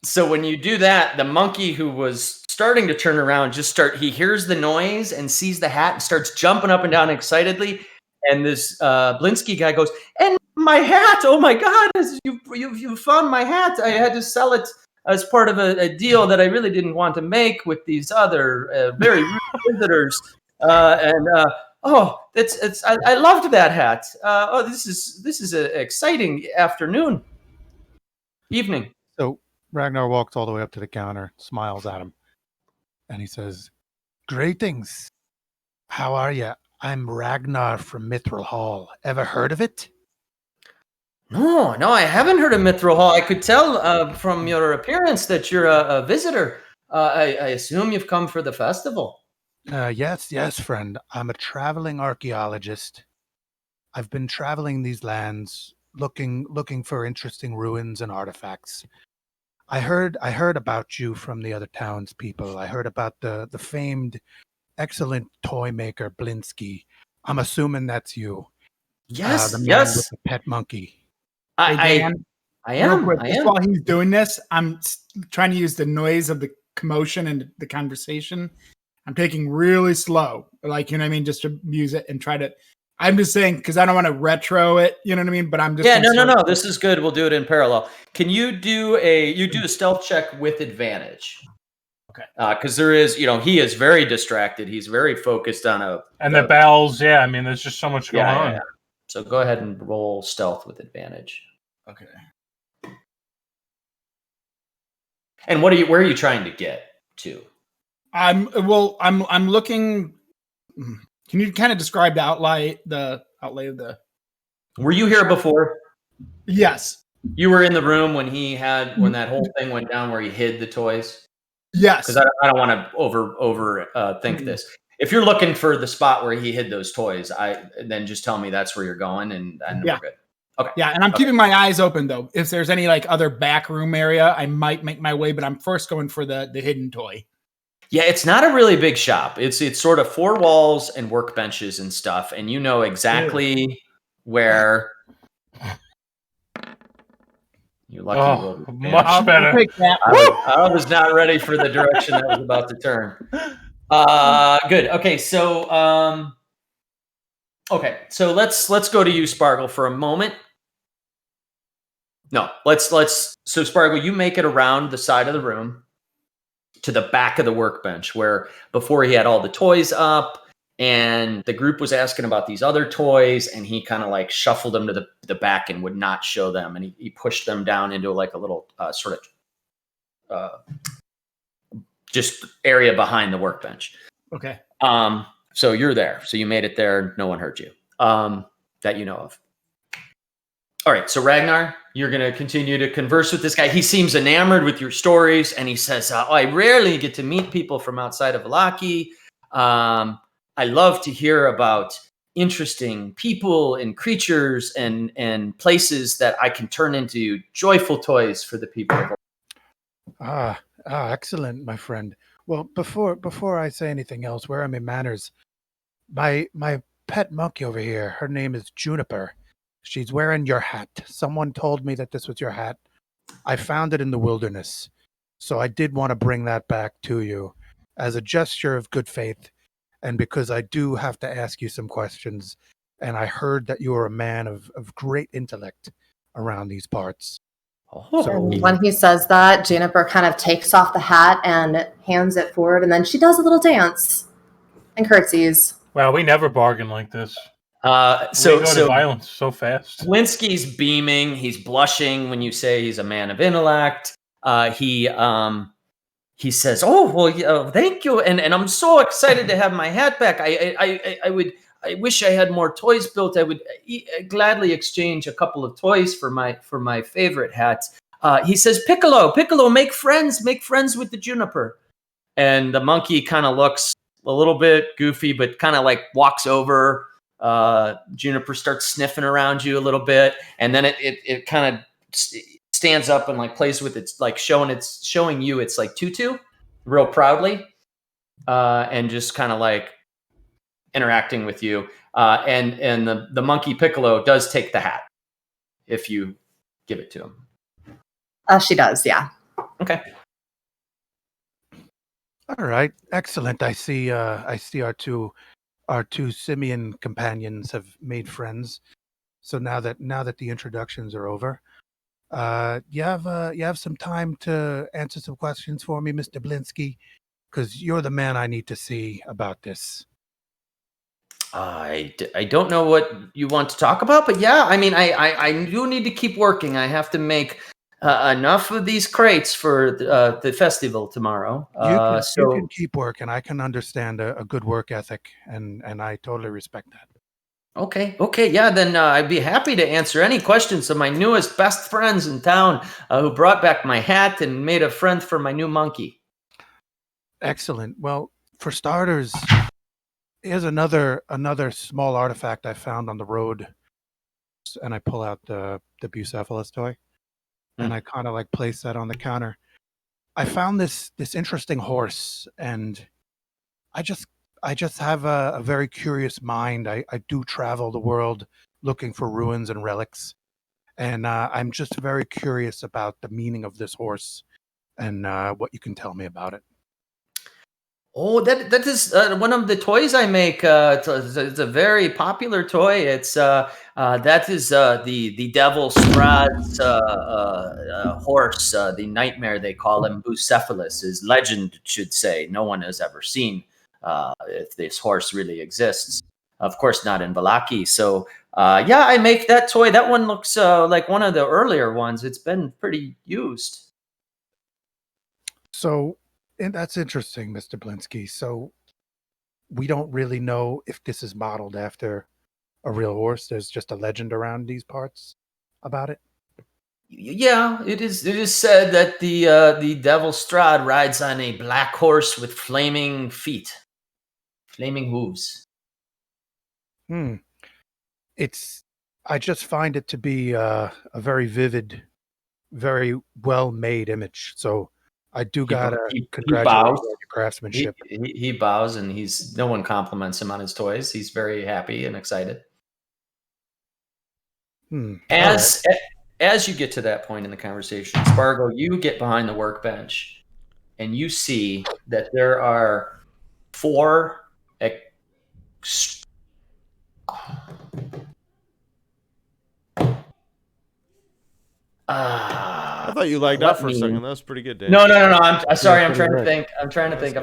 So when you do that, the monkey who was starting to turn around he hears the noise and sees the hat and starts jumping up and down excitedly. And this Blinsky guy goes, and my hat! Oh my God! You found my hat! I had to sell it as part of a deal that I really didn't want to make with these other very rude visitors. I loved that hat. This is an exciting evening. So Ragnar walks all the way up to the counter, smiles at him, and he says, "Greetings. How are you? I'm Ragnar from Mithril Hall. Ever heard of it?" No, I haven't heard of Mithril Hall. I could tell from your appearance that you're a visitor. I assume you've come for the festival. Yes, friend. I'm a traveling archaeologist. I've been traveling these lands, looking for interesting ruins and artifacts. I heard about you from the other townspeople. I heard about the famed, excellent toy maker Blinsky. I'm assuming that's you. Yes, the man yes. with the pet monkey. I Dan, am. real quick, I just am. while he's doing this, I'm trying to use the noise of the commotion and the conversation. I'm taking really slow, just to use it and try to. I'm just saying because I don't want to retro it, you know what I mean? But I'm just No. This is good. We'll do it in parallel. Can you do a stealth check with advantage? Okay. Because there is, he is very distracted. He's very focused on the bells. Yeah, I mean, there's just so much going on. Yeah. So go ahead and roll stealth with advantage. Okay. And where are you trying to get? to? I'm looking. Can you kind of describe the outlay of the? Were you here before? Yes. You were in the room when when that whole thing went down where he hid the toys? Yes. Because I don't want to over think this. If you're looking for the spot where he hid those toys, then just tell me that's where you're going, and Yeah. we're good. Okay. Yeah, and I'm keeping my eyes open though. If there's any like other back room area, I might make my way, but I'm first going for the hidden toy. Yeah, it's not a really big shop. It's sort of 4 walls and workbenches and stuff, and you know exactly where. You're lucky. Oh, Will. much I'll better. take that. I was not ready for the direction that was about to turn. Good. Okay, so let's go to you, Sparkle, for a moment. No, let's so Sparkle, you make it around the side of the room to the back of the workbench where before he had all the toys up and the group was asking about these other toys and he kind of like shuffled them to the back and would not show them, and he pushed them down into like a little sort of just area behind the workbench. Okay. So you're there. So you made it there. No one hurt you that you know of. All right. So Ragnar, you're going to continue to converse with this guy. He seems enamored with your stories. And he says, I rarely get to meet people from outside of Vallaki. I love to hear about interesting people and creatures and places that I can turn into joyful toys for the people of Vallaki. Excellent, my friend. Well, before I say anything else, where I'm in manners, my pet monkey over here, her name is Juniper. She's wearing your hat. Someone told me that this was your hat. I found it in the wilderness, so I did want to bring that back to you as a gesture of good faith, and because I do have to ask you some questions, and I heard that you are a man of great intellect around these parts. And when he says that, Juniper kind of takes off the hat and hands it forward, and then she does a little dance and curtsies. Wow, we never bargain like this. We So go to violence so fast. Blinsky's beaming. He's blushing when you say he's a man of intellect. He says, "Oh well, thank you," and I'm so excited to have my hat back. I wish I had more toys built. I would gladly exchange a couple of toys for my favorite hat. He says, Piccolo, make friends with the Juniper. And the monkey kind of looks a little bit goofy, but kind of like walks over. Juniper starts sniffing around you a little bit, and then it kind of stands up and like plays with its like showing you its like tutu real proudly, and just kind of like interacting with you. And the monkey Piccolo does take the hat if you give it to him. She does, yeah. Okay. All right, excellent. I see our two simian companions have made friends. So now that the introductions are over, you have some time to answer some questions for me, Mr. Blinsky, because you're the man I need to see about this. I don't know what you want to talk about, but yeah, I mean, I do need to keep working. I have to make enough of these crates for the festival tomorrow. You can keep working. I can understand a good work ethic, and I totally respect that. Okay, yeah, then I'd be happy to answer any questions of my newest best friends in town who brought back my hat and made a friend for my new monkey. Excellent. Well, for starters, here's another small artifact I found on the road, and I pull out the Bucephalus toy, and I kind of like place that on the counter. I found this interesting horse, and I just have a very curious mind. I do travel the world looking for ruins and relics, and I'm just very curious about the meaning of this horse and what you can tell me about it. Oh, that is one of the toys I make. It's a very popular toy. It's that is the Devil Strahd's horse, the nightmare they call him, Bucephalus. Is legend should say. No one has ever seen if this horse really exists. Of course, not in Vallaki. So yeah, I make that toy. That one looks like one of the earlier ones. It's been pretty used. So And that's interesting, Mr. Blinsky. So we don't really know if this is modeled after a real horse. There's just a legend around these parts about it. Yeah, it is. It is said that the Devil Strahd rides on a black horse with flaming feet, flaming hooves. I just find it to be a very vivid, very well made image. So I do gotta congratulate you on your craftsmanship. He bows, and no one compliments him on his toys. He's very happy and excited. As you get to that point in the conversation, Spargo, you get behind the workbench, and you see that there are 4 I thought you lagged out for a second. That was pretty good, Dave. No. I'm sorry. I'm trying to think. I'm trying to think.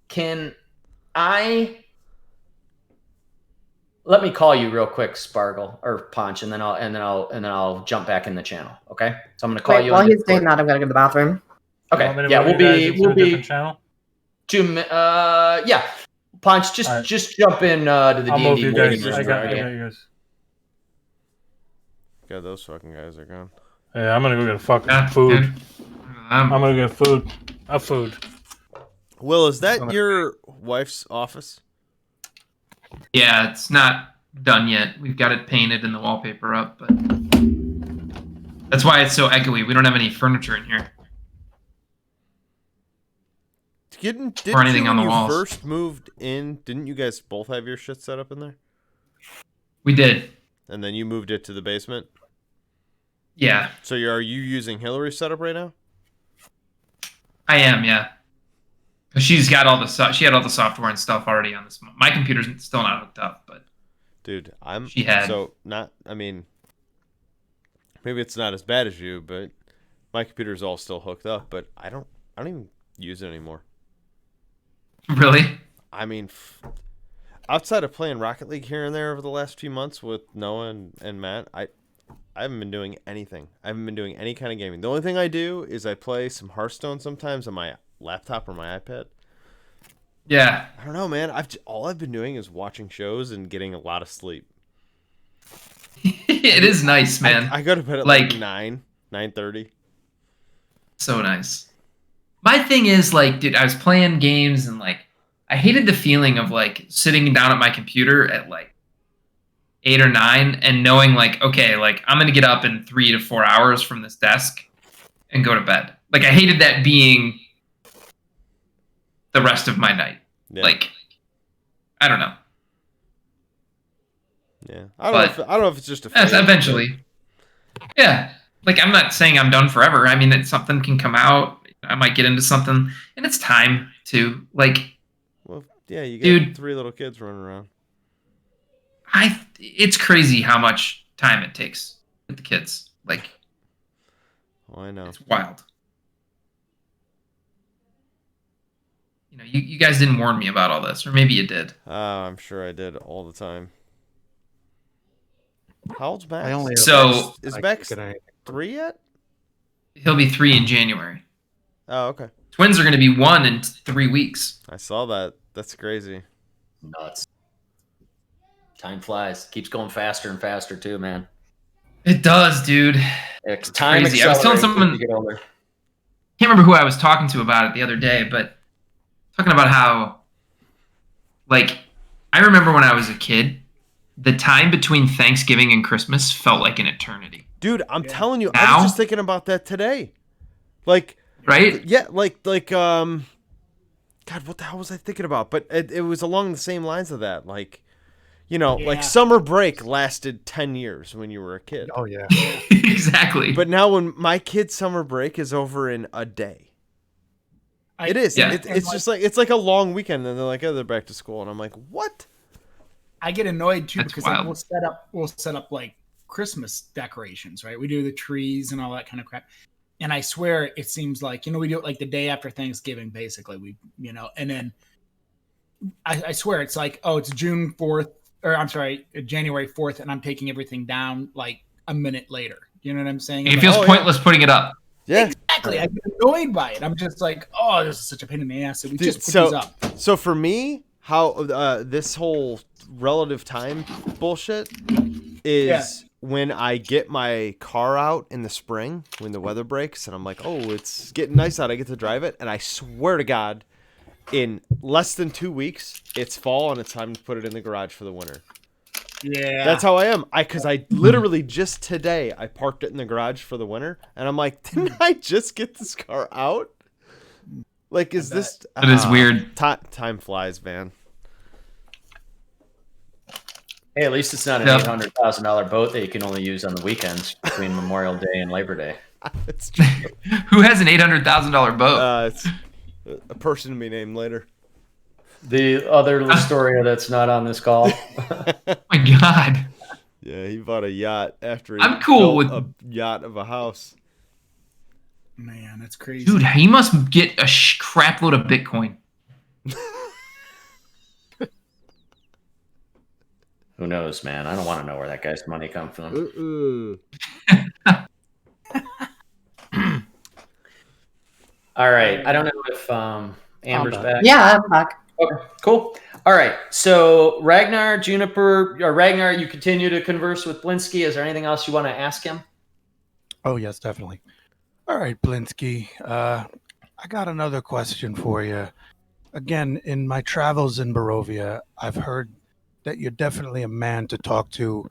Can I? Let me call you real quick, Spargle or Punch, and then I'll jump back in the channel. Okay. So I'm gonna call you. While he's doing that, I'm gonna go to the bathroom. Okay. Yeah, we'll be channel. Yeah. Punch, just jump in to the I'll move you D&D. guys. I got you guys. God, those fucking guys are gone. Yeah, I'm gonna go get fucking food. I'm gonna get food. Food. Will, is that your wife's office? Yeah, it's not done yet. We've got it painted and the wallpaper up, but that's why it's so echoey. We don't have any furniture in here. Didn't or anything you, on the when walls. you first moved in, didn't you guys both have your shit set up in there? We did. And then you moved it to the basement? Yeah. So are you using Hillary's setup right now? I am, yeah. She's got all the she had all the software and stuff already on this. My computer's still not hooked up, but dude, I mean, maybe it's not as bad as you, but my computer's all still hooked up, but I don't even use it anymore. Really? I mean, outside of playing Rocket League here and there over the last few months with Noah and Matt, I haven't been doing anything. I haven't been doing any kind of gaming. The only thing I do is I play some Hearthstone sometimes on my laptop or my iPad. Yeah. I don't know, man. All I've been doing is watching shows and getting a lot of sleep. It is nice, man. I go to bed at like 9:30. So nice. My thing is, like, dude, I was playing games and, like, I hated the feeling of, like, sitting down at my computer at, like, 8 or 9 and knowing, like, okay, like, I'm going to get up in 3 to 4 hours from this desk and go to bed. Like, I hated that being the rest of my night. Yeah. Like, I don't know. Yeah. I don't know if it's just a phase, eventually. Yeah. Like, I'm not saying I'm done forever. I mean, that something can come out. I might get into something, and it's time to, like. Well, yeah, you got 3 little kids running around. It's crazy how much time it takes with the kids. Like, oh, I know. It's wild. You know, you guys didn't warn me about all this, or maybe you did. I'm sure I did all the time. How old's Max? Is Max 3 yet? He'll be 3 in January. Oh, okay. Twins are going to be 1 in 3 weeks. I saw that. That's crazy. Nuts. Time flies. Keeps going faster and faster too, man. It does, dude. It's time crazy. I was telling someone. To get older. Can't remember who I was talking to about it the other day, but talking about how, like, I remember when I was a kid, the time between Thanksgiving and Christmas felt like an eternity. Dude, I'm telling you, I was just thinking about that today. Like, right? Yeah, like God, what the hell was I thinking about? But it was along the same lines of that. Like, you know, like summer break lasted 10 years when you were a kid. Oh, yeah. Exactly. But now when my kid's summer break is over in a day. It is. Yeah. It's just like, it's like a long weekend, and they're like, oh, they're back to school. And I'm like, what? I get annoyed too. That's because wild. Like, we'll set up like Christmas decorations, right? We do the trees and all that kind of crap. And I swear it seems like, we do it like the day after Thanksgiving, basically. And then I swear it's like, oh, it's June 4th, or I'm sorry, January 4th, and I'm taking everything down like a minute later. You know what I'm saying? It feels pointless putting it up. Yeah. Exactly. I get annoyed by it. I'm just like, oh, this is such a pain in the ass. So we Dude, just put these up. So for me, how this whole relative time bullshit is when I get my car out in the spring when the weather breaks and I'm like, oh, it's getting nice out. I get to drive it, and I swear to God, in less than 2 weeks, it's fall and it's time to put it in the garage for the winter. Yeah. That's how I am. Because I literally just today I parked it in the garage for the winter, and I'm like, didn't I just get this car out? Like, is this? It is weird. Time flies, man. Hey, at least it's not an Yep. $800,000 boat that you can only use on the weekends between Memorial Day and Labor Day. It's true. Who has an $800,000 boat? It's a person to be named later. The other Listoria that's not on this call. Oh my God. Yeah, he bought a yacht after he I'm cool built with- a yacht of a house. Man, that's crazy. Dude, he must get a crap load of Bitcoin. Who knows, man? I don't want to know where that guy's money comes from. All right. I don't know if Amber's I'm back. Yeah, I'm back. Okay, cool. All right. So Ragnar, Juniper, or Ragnar, you continue to converse with Blinsky. Is there anything else you want to ask him? Oh, yes, definitely. All right, Blinsky. I got another question for you. Again, in my travels in Barovia, I've heard that you're definitely a man to talk to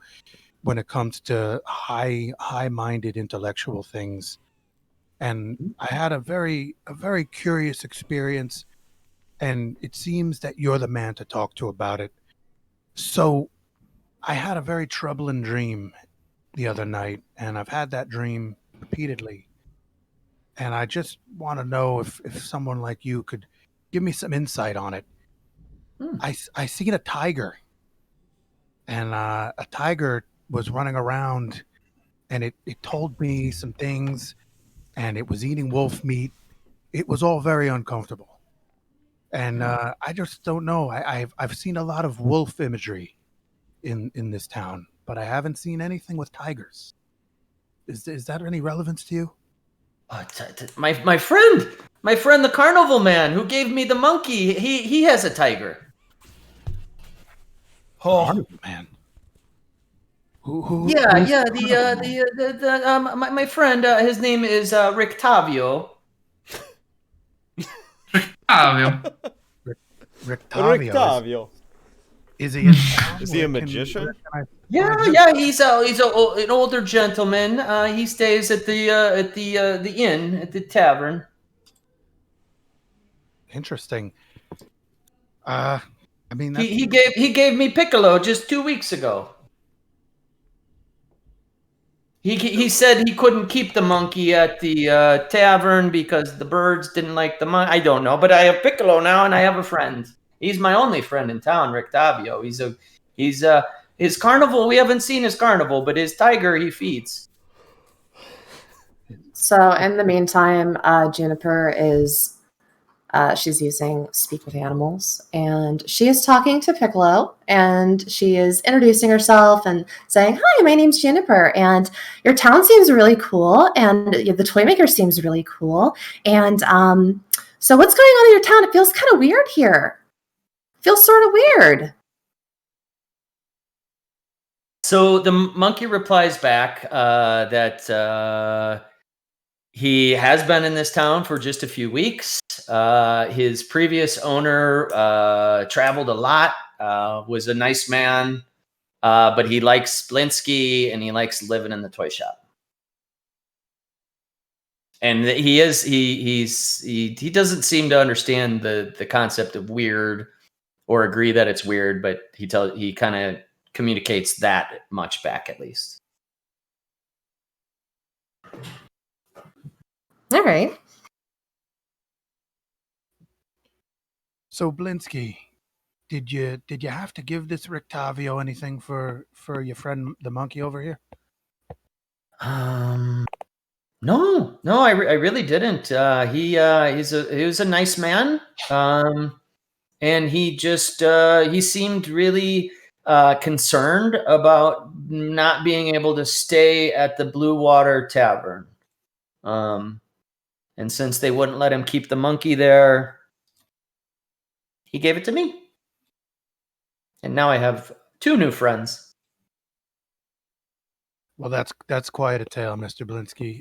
when it comes to high-minded intellectual things. And I had a very curious experience, and it seems that you're the man to talk to about it. So I had a very troubling dream the other night, and I've had that dream repeatedly. And I just want to know if someone like you could give me some insight on it. I seen a tiger, and a tiger was running around, and it told me some things, and it was eating wolf meat. It was all very uncomfortable. And I just don't know. I've seen a lot of wolf imagery in this town, but I haven't seen anything with tigers. Is that any relevance to you? My friend, the carnival man who gave me the monkey. He has a tiger. Oh, Carnival man. Who? Yeah, who's yeah. My friend. His name is Rictavio. Rictavio. Rictavio. Is he? In town? Is he a Can- magician? can I- Yeah. He's an older gentleman. He stays at the inn at the tavern. Interesting. I mean, He gave me Piccolo just 2 weeks ago. He said he couldn't keep the monkey at the tavern because the birds didn't like the monkey. I don't know, but I have Piccolo now, and I have a friend. He's my only friend in town, Rictavio. He's his carnival. We haven't seen his carnival, but his tiger he feeds. So in the meantime, Juniper is she's using Speak with Animals, and she is talking to Piccolo, and she is introducing herself and saying, "Hi, my name's Juniper, and your town seems really cool, and the toy maker seems really cool, and so what's going on in your town? It feels kind of weird here. It feels sort of weird." So the monkey replies back that he has been in this town for just a few weeks. His previous owner traveled a lot, was a nice man, but he likes Blinsky and he likes living in the toy shop. And he doesn't seem to understand the concept of weird or agree that it's weird, but he kind of communicates that much back at least. All right. So Blinsky, did you have to give this Rictavio anything for your friend the monkey over here? No, I really didn't. He was a nice man, and he just he seemed really concerned about not being able to stay at the Blue Water Tavern. And since they wouldn't let him keep the monkey there, he gave it to me. And now I have 2 new friends. Well, that's quite a tale, Mr. Blinsky.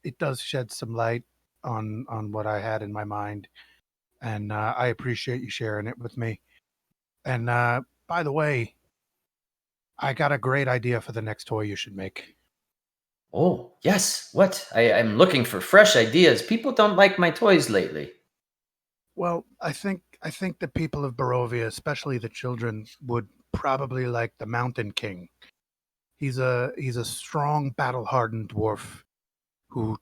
It does shed some light on what I had in my mind, and I appreciate you sharing it with me. And by the way, I got a great idea for the next toy you should make. Oh, yes. What? I'm looking for fresh ideas. People don't like my toys lately. Well, I think the people of Barovia, especially the children, would probably like the Mountain King. He's a strong, battle-hardened dwarf who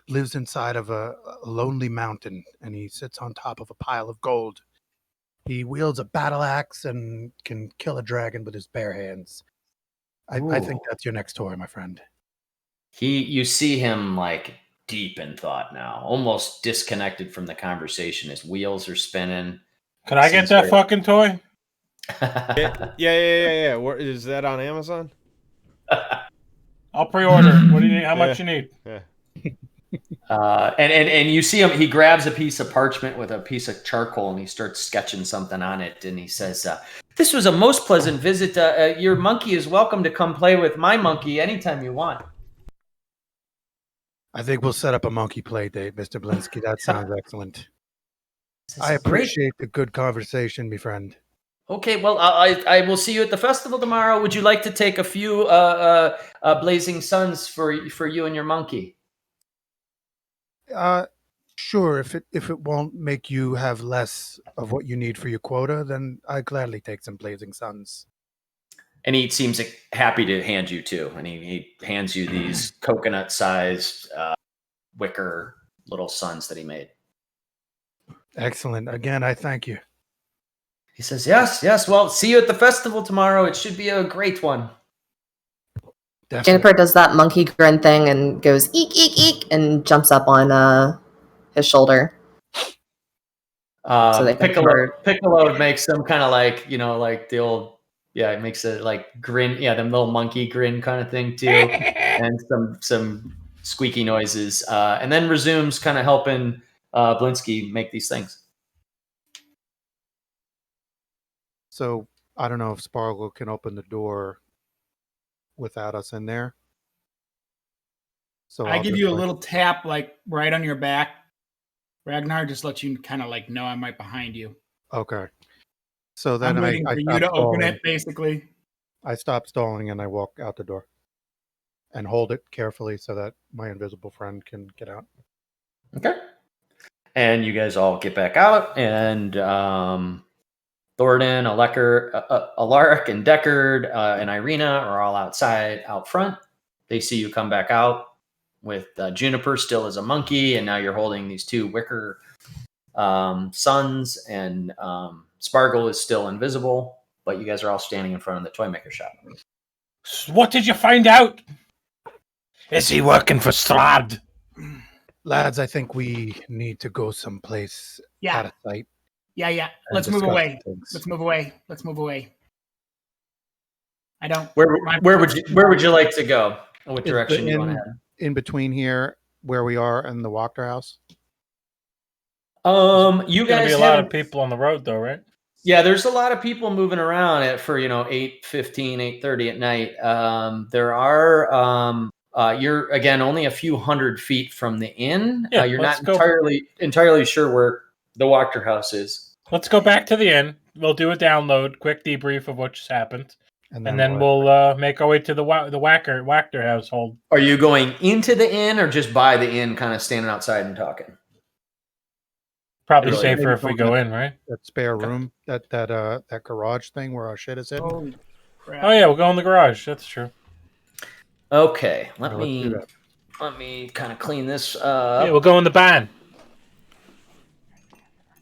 lives inside of a lonely mountain, and he sits on top of a pile of gold. He wields a battle axe and can kill a dragon with his bare hands. I think Ooh. that's your next toy, my friend. You see him like deep in thought now, almost disconnected from the conversation. His wheels are spinning. Could I get Seems that very- fucking toy? Yeah. Where, is that on Amazon? I'll pre-order. What do you need? How much you need? Yeah. And you see him, he grabs a piece of parchment with a piece of charcoal and he starts sketching something on it. And he says, this was a most pleasant visit. Your monkey is welcome to come play with my monkey anytime you want. I think we'll set up a monkey play date, Mr. Blinsky. That sounds excellent. I Great. appreciate the good conversation, my friend. Okay, well, I will see you at the festival tomorrow. Would you like to take a few blazing suns for you and your monkey? Sure. If it won't make you have less of what you need for your quota, then I'd gladly take some blazing suns. And he seems happy to hand you 2. And he hands you these coconut-sized wicker little suns that he made. Excellent. Again, I thank you. He says, yes. Well, see you at the festival tomorrow. It should be a great one. Definitely. Jennifer does that monkey grin thing and goes eek eek eek and jumps up on his shoulder. So they can Piccolo makes some kind of like, like the old, it makes a like grin, the little monkey grin kind of thing too, and some squeaky noises, and then resumes kind of helping Blinsky make these things. So I don't know if Sparkle can open the door without us in there. So I I'll give just, you a like- little tap, like right on your back. Ragnar just lets you kind of like know I'm right behind you. Okay. So then I'm waiting I for you stop to open stalling. it, basically. I stop stalling and I walk out the door and hold it carefully so that my invisible friend can get out. Okay. And you guys all get back out, and Thornton, Alaric, and Deckard, and Irina are all outside, out front. They see you come back out with Juniper still as a monkey, and now you're holding these 2 wicker suns, and Sparkle is still invisible, but you guys are all standing in front of the toy maker shop. What did you find out? Is he working for Strahd? Lads, I think we need to go someplace out Yeah, of sight. yeah. and Let's move discuss away. things. Let's move away. I don't. Where would you like to go? What direction you want to head? In between here, where we are, and the Wachter House. You There's gonna be guys a lot have of people on the road, though, right? Yeah, there's a lot of people moving around for 8:15, 8:30 at night. There are you're again only a few hundred feet from the inn. Yeah, You're let's not go. entirely sure where the Wachter House is. Let's go back to the inn. We'll do a download, quick debrief of what just happened, And and then we'll make our way to the Wachter household. Are you going into the inn or just by the inn, kind of standing outside and talking? Probably Really? safer if we go in, right? that spare room, that garage thing where our shit is hidden. Holy crap. Oh yeah, we'll go in the garage. That's true. Okay, let Let's do me that. kind of clean this up. Yeah, we'll go in the van.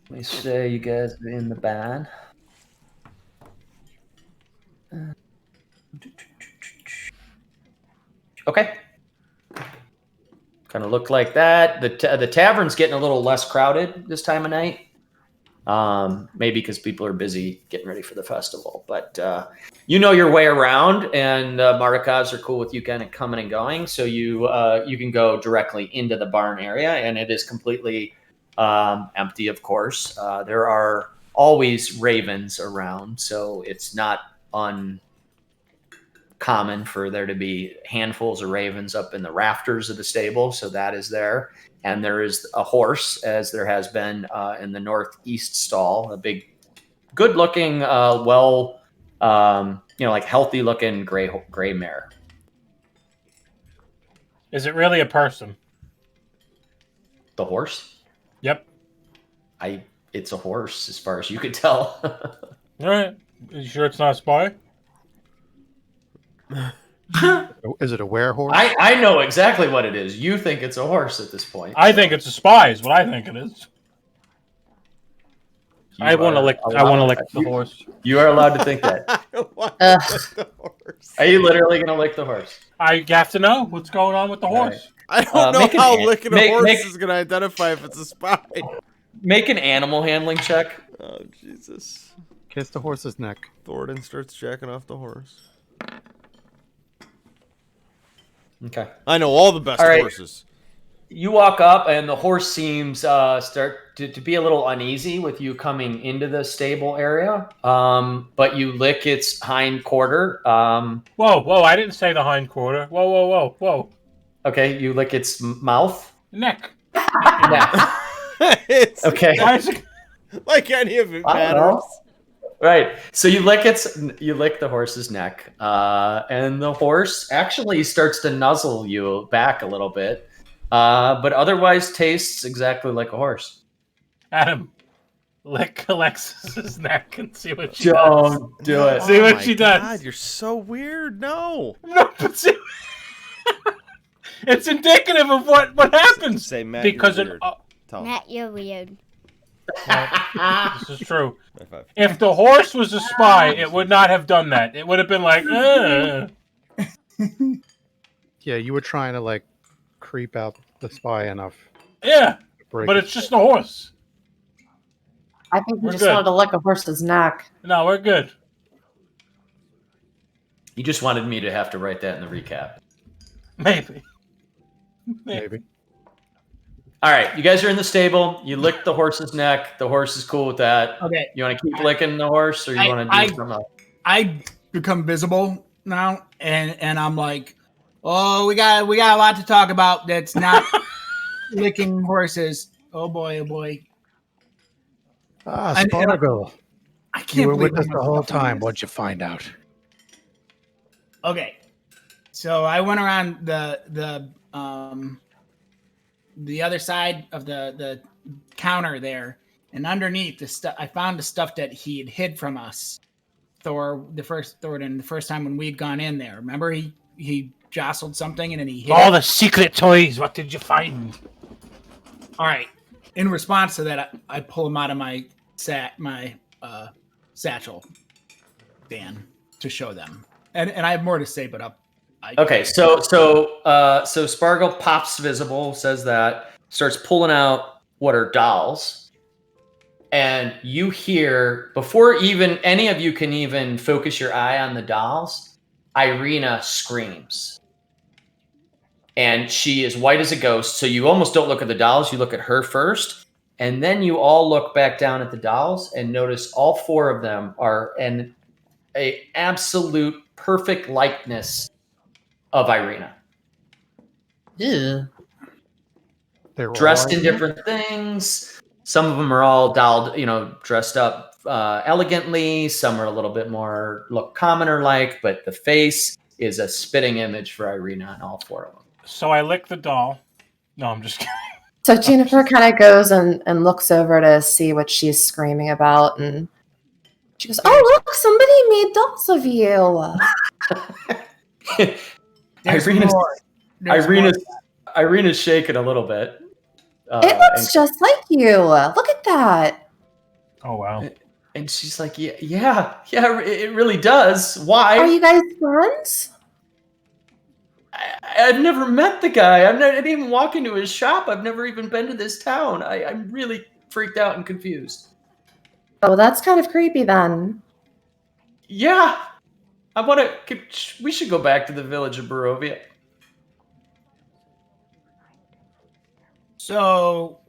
Let me say you guys are in the van. Okay. Kind of look like that. The tavern's getting a little less crowded this time of night. Maybe because people are busy getting ready for the festival. But you know your way around, and Mardikovs are cool with you kind of coming and going. So you can go directly into the barn area, and it is completely empty, of course. There are always ravens around, so it's not uncommon for there to be handfuls of ravens up in the rafters of the stable. So that is there. And there is a horse, as there has been in the northeast stall, a big, good-looking, like healthy-looking gray mare. Is it really a person? The horse? Yep. It's a horse, as far as you could tell. All right. You sure it's not a spy? Is it a werehorse? I know exactly what it is. You think it's a horse at this point. I think it's a spy. Is what I think it is. I want to lick the horse. You are allowed to think that. I want Ugh. to lick the horse. Are you literally going to lick the horse? I have to know what's going on with the Right. horse. I don't know make an how an- licking make- a horse make- is going to identify if it's a spy. Make an animal handling check. Oh, Jesus. Kiss the horse's neck. Thornton starts jacking off the horse. Okay. I know all the best All right. horses. You walk up, and the horse seems start to be a little uneasy with you coming into the stable area. But you lick its hind quarter. Whoa! I didn't say the hind quarter. Whoa! Okay, you lick its mouth. Neck. Yeah. It's Okay. Why is it? like any of it I don't matters. know. Right. So you lick the horse's neck, and the horse actually starts to nuzzle you back a little bit, but otherwise tastes exactly like a horse. Adam, lick Alexis's neck and see what she does. Don't do it. See what my she does. God, you're so weird. No. No, but see, it's indicative of what happens. Say, Matt, Because you're it, weird. Tell him. Matt, you're weird. this is true. High five. If the horse was a spy, it would not have done that. It would have been like, Yeah, you were trying to like creep out the spy enough. yeah, To break but it. it's just a horse. I think We're we just good. wanted to lick a horse's neck. No, we're good. You just wanted me to have to write that in the recap. Maybe. Maybe. All right, you guys are in the stable. You lick the horse's neck. The horse is cool with that. Okay. You want to keep licking the horse, or you want to do it from a? I become visible now, and I'm like, oh, we got a lot to talk about. That's not licking horses. Oh boy. Ah, And- and I- Spargo. I can't You were believe with us how the much whole stuff I time. missed. What'd you find out? Okay, so I went around the other side of the counter there, and underneath the stuff I found the stuff that he had hid from us. Thornton, the first time when we'd gone in there. Remember, he jostled something and then he hid All it? the secret toys. What did you find? All right. In response to that, I pull him out of my satchel, Dan, to show them, and I have more to say, but Okay, so Spargo pops visible, says that, starts pulling out what are dolls, and you hear, before even any of you can even focus your eye on the dolls, Irina screams. And she is white as a ghost, so you almost don't look at the dolls, you look at her first, and then you all look back down at the dolls and notice all four of them are an absolute perfect likeness of Irina. Ew. They're Dressed all- in different things. Some of them are all dolled, dressed up elegantly. Some are a little bit more look commoner-like, but the face is a spitting image for Irina on all four of them. So I licked the doll. No, I'm just kidding. So Jennifer kind of goes and looks over to see what she's screaming about, and she goes, "Oh, look, somebody made dolls of you." there's Irina's- more. There's Irina's shaking a little bit. It looks just like you. Look at that. Oh wow. And she's like, yeah, it really does. Why? Are you guys friends? I've never met the guy. I didn't even walk into his shop. I've never even been to this town. I'm really freaked out and confused. Oh, that's kind of creepy then. Yeah. I want to. We should go back to the village of Barovia. So,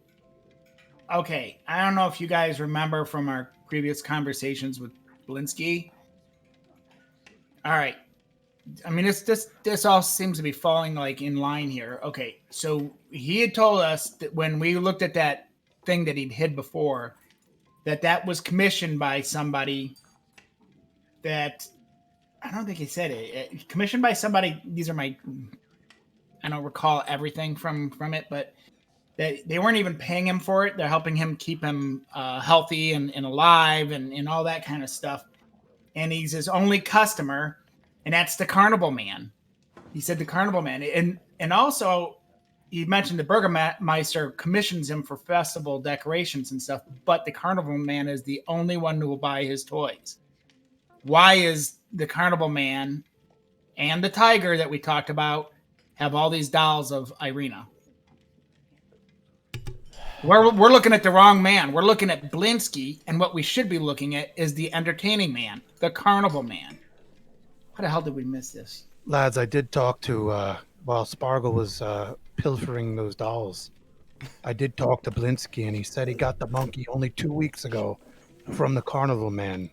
okay, I don't know if you guys remember from our previous conversations with Blinsky. All right. I mean, this all seems to be falling like in line here. Okay, so he had told us that when we looked at that thing that he'd hid before, that was commissioned by somebody. That I don't think he said it. Commissioned by somebody. These are my. I don't recall everything from it, but they weren't even paying him for it. They're helping him keep him healthy and alive and all that kind of stuff. And he's his only customer. And that's the Carnival Man. He said the Carnival Man. And also, he mentioned the Burgermeister commissions him for festival decorations and stuff, but the Carnival Man is the only one who will buy his toys. Why is the Carnival Man and the tiger that we talked about have all these dolls of Irina? We're looking at the wrong man. We're looking at Blinsky, and what we should be looking at is the entertaining man, the Carnival Man. How the hell did we miss this? Lads, I did talk to, while Spargle was pilfering those dolls, I did talk to Blinsky, and he said he got the monkey only 2 weeks ago from the Carnival Man.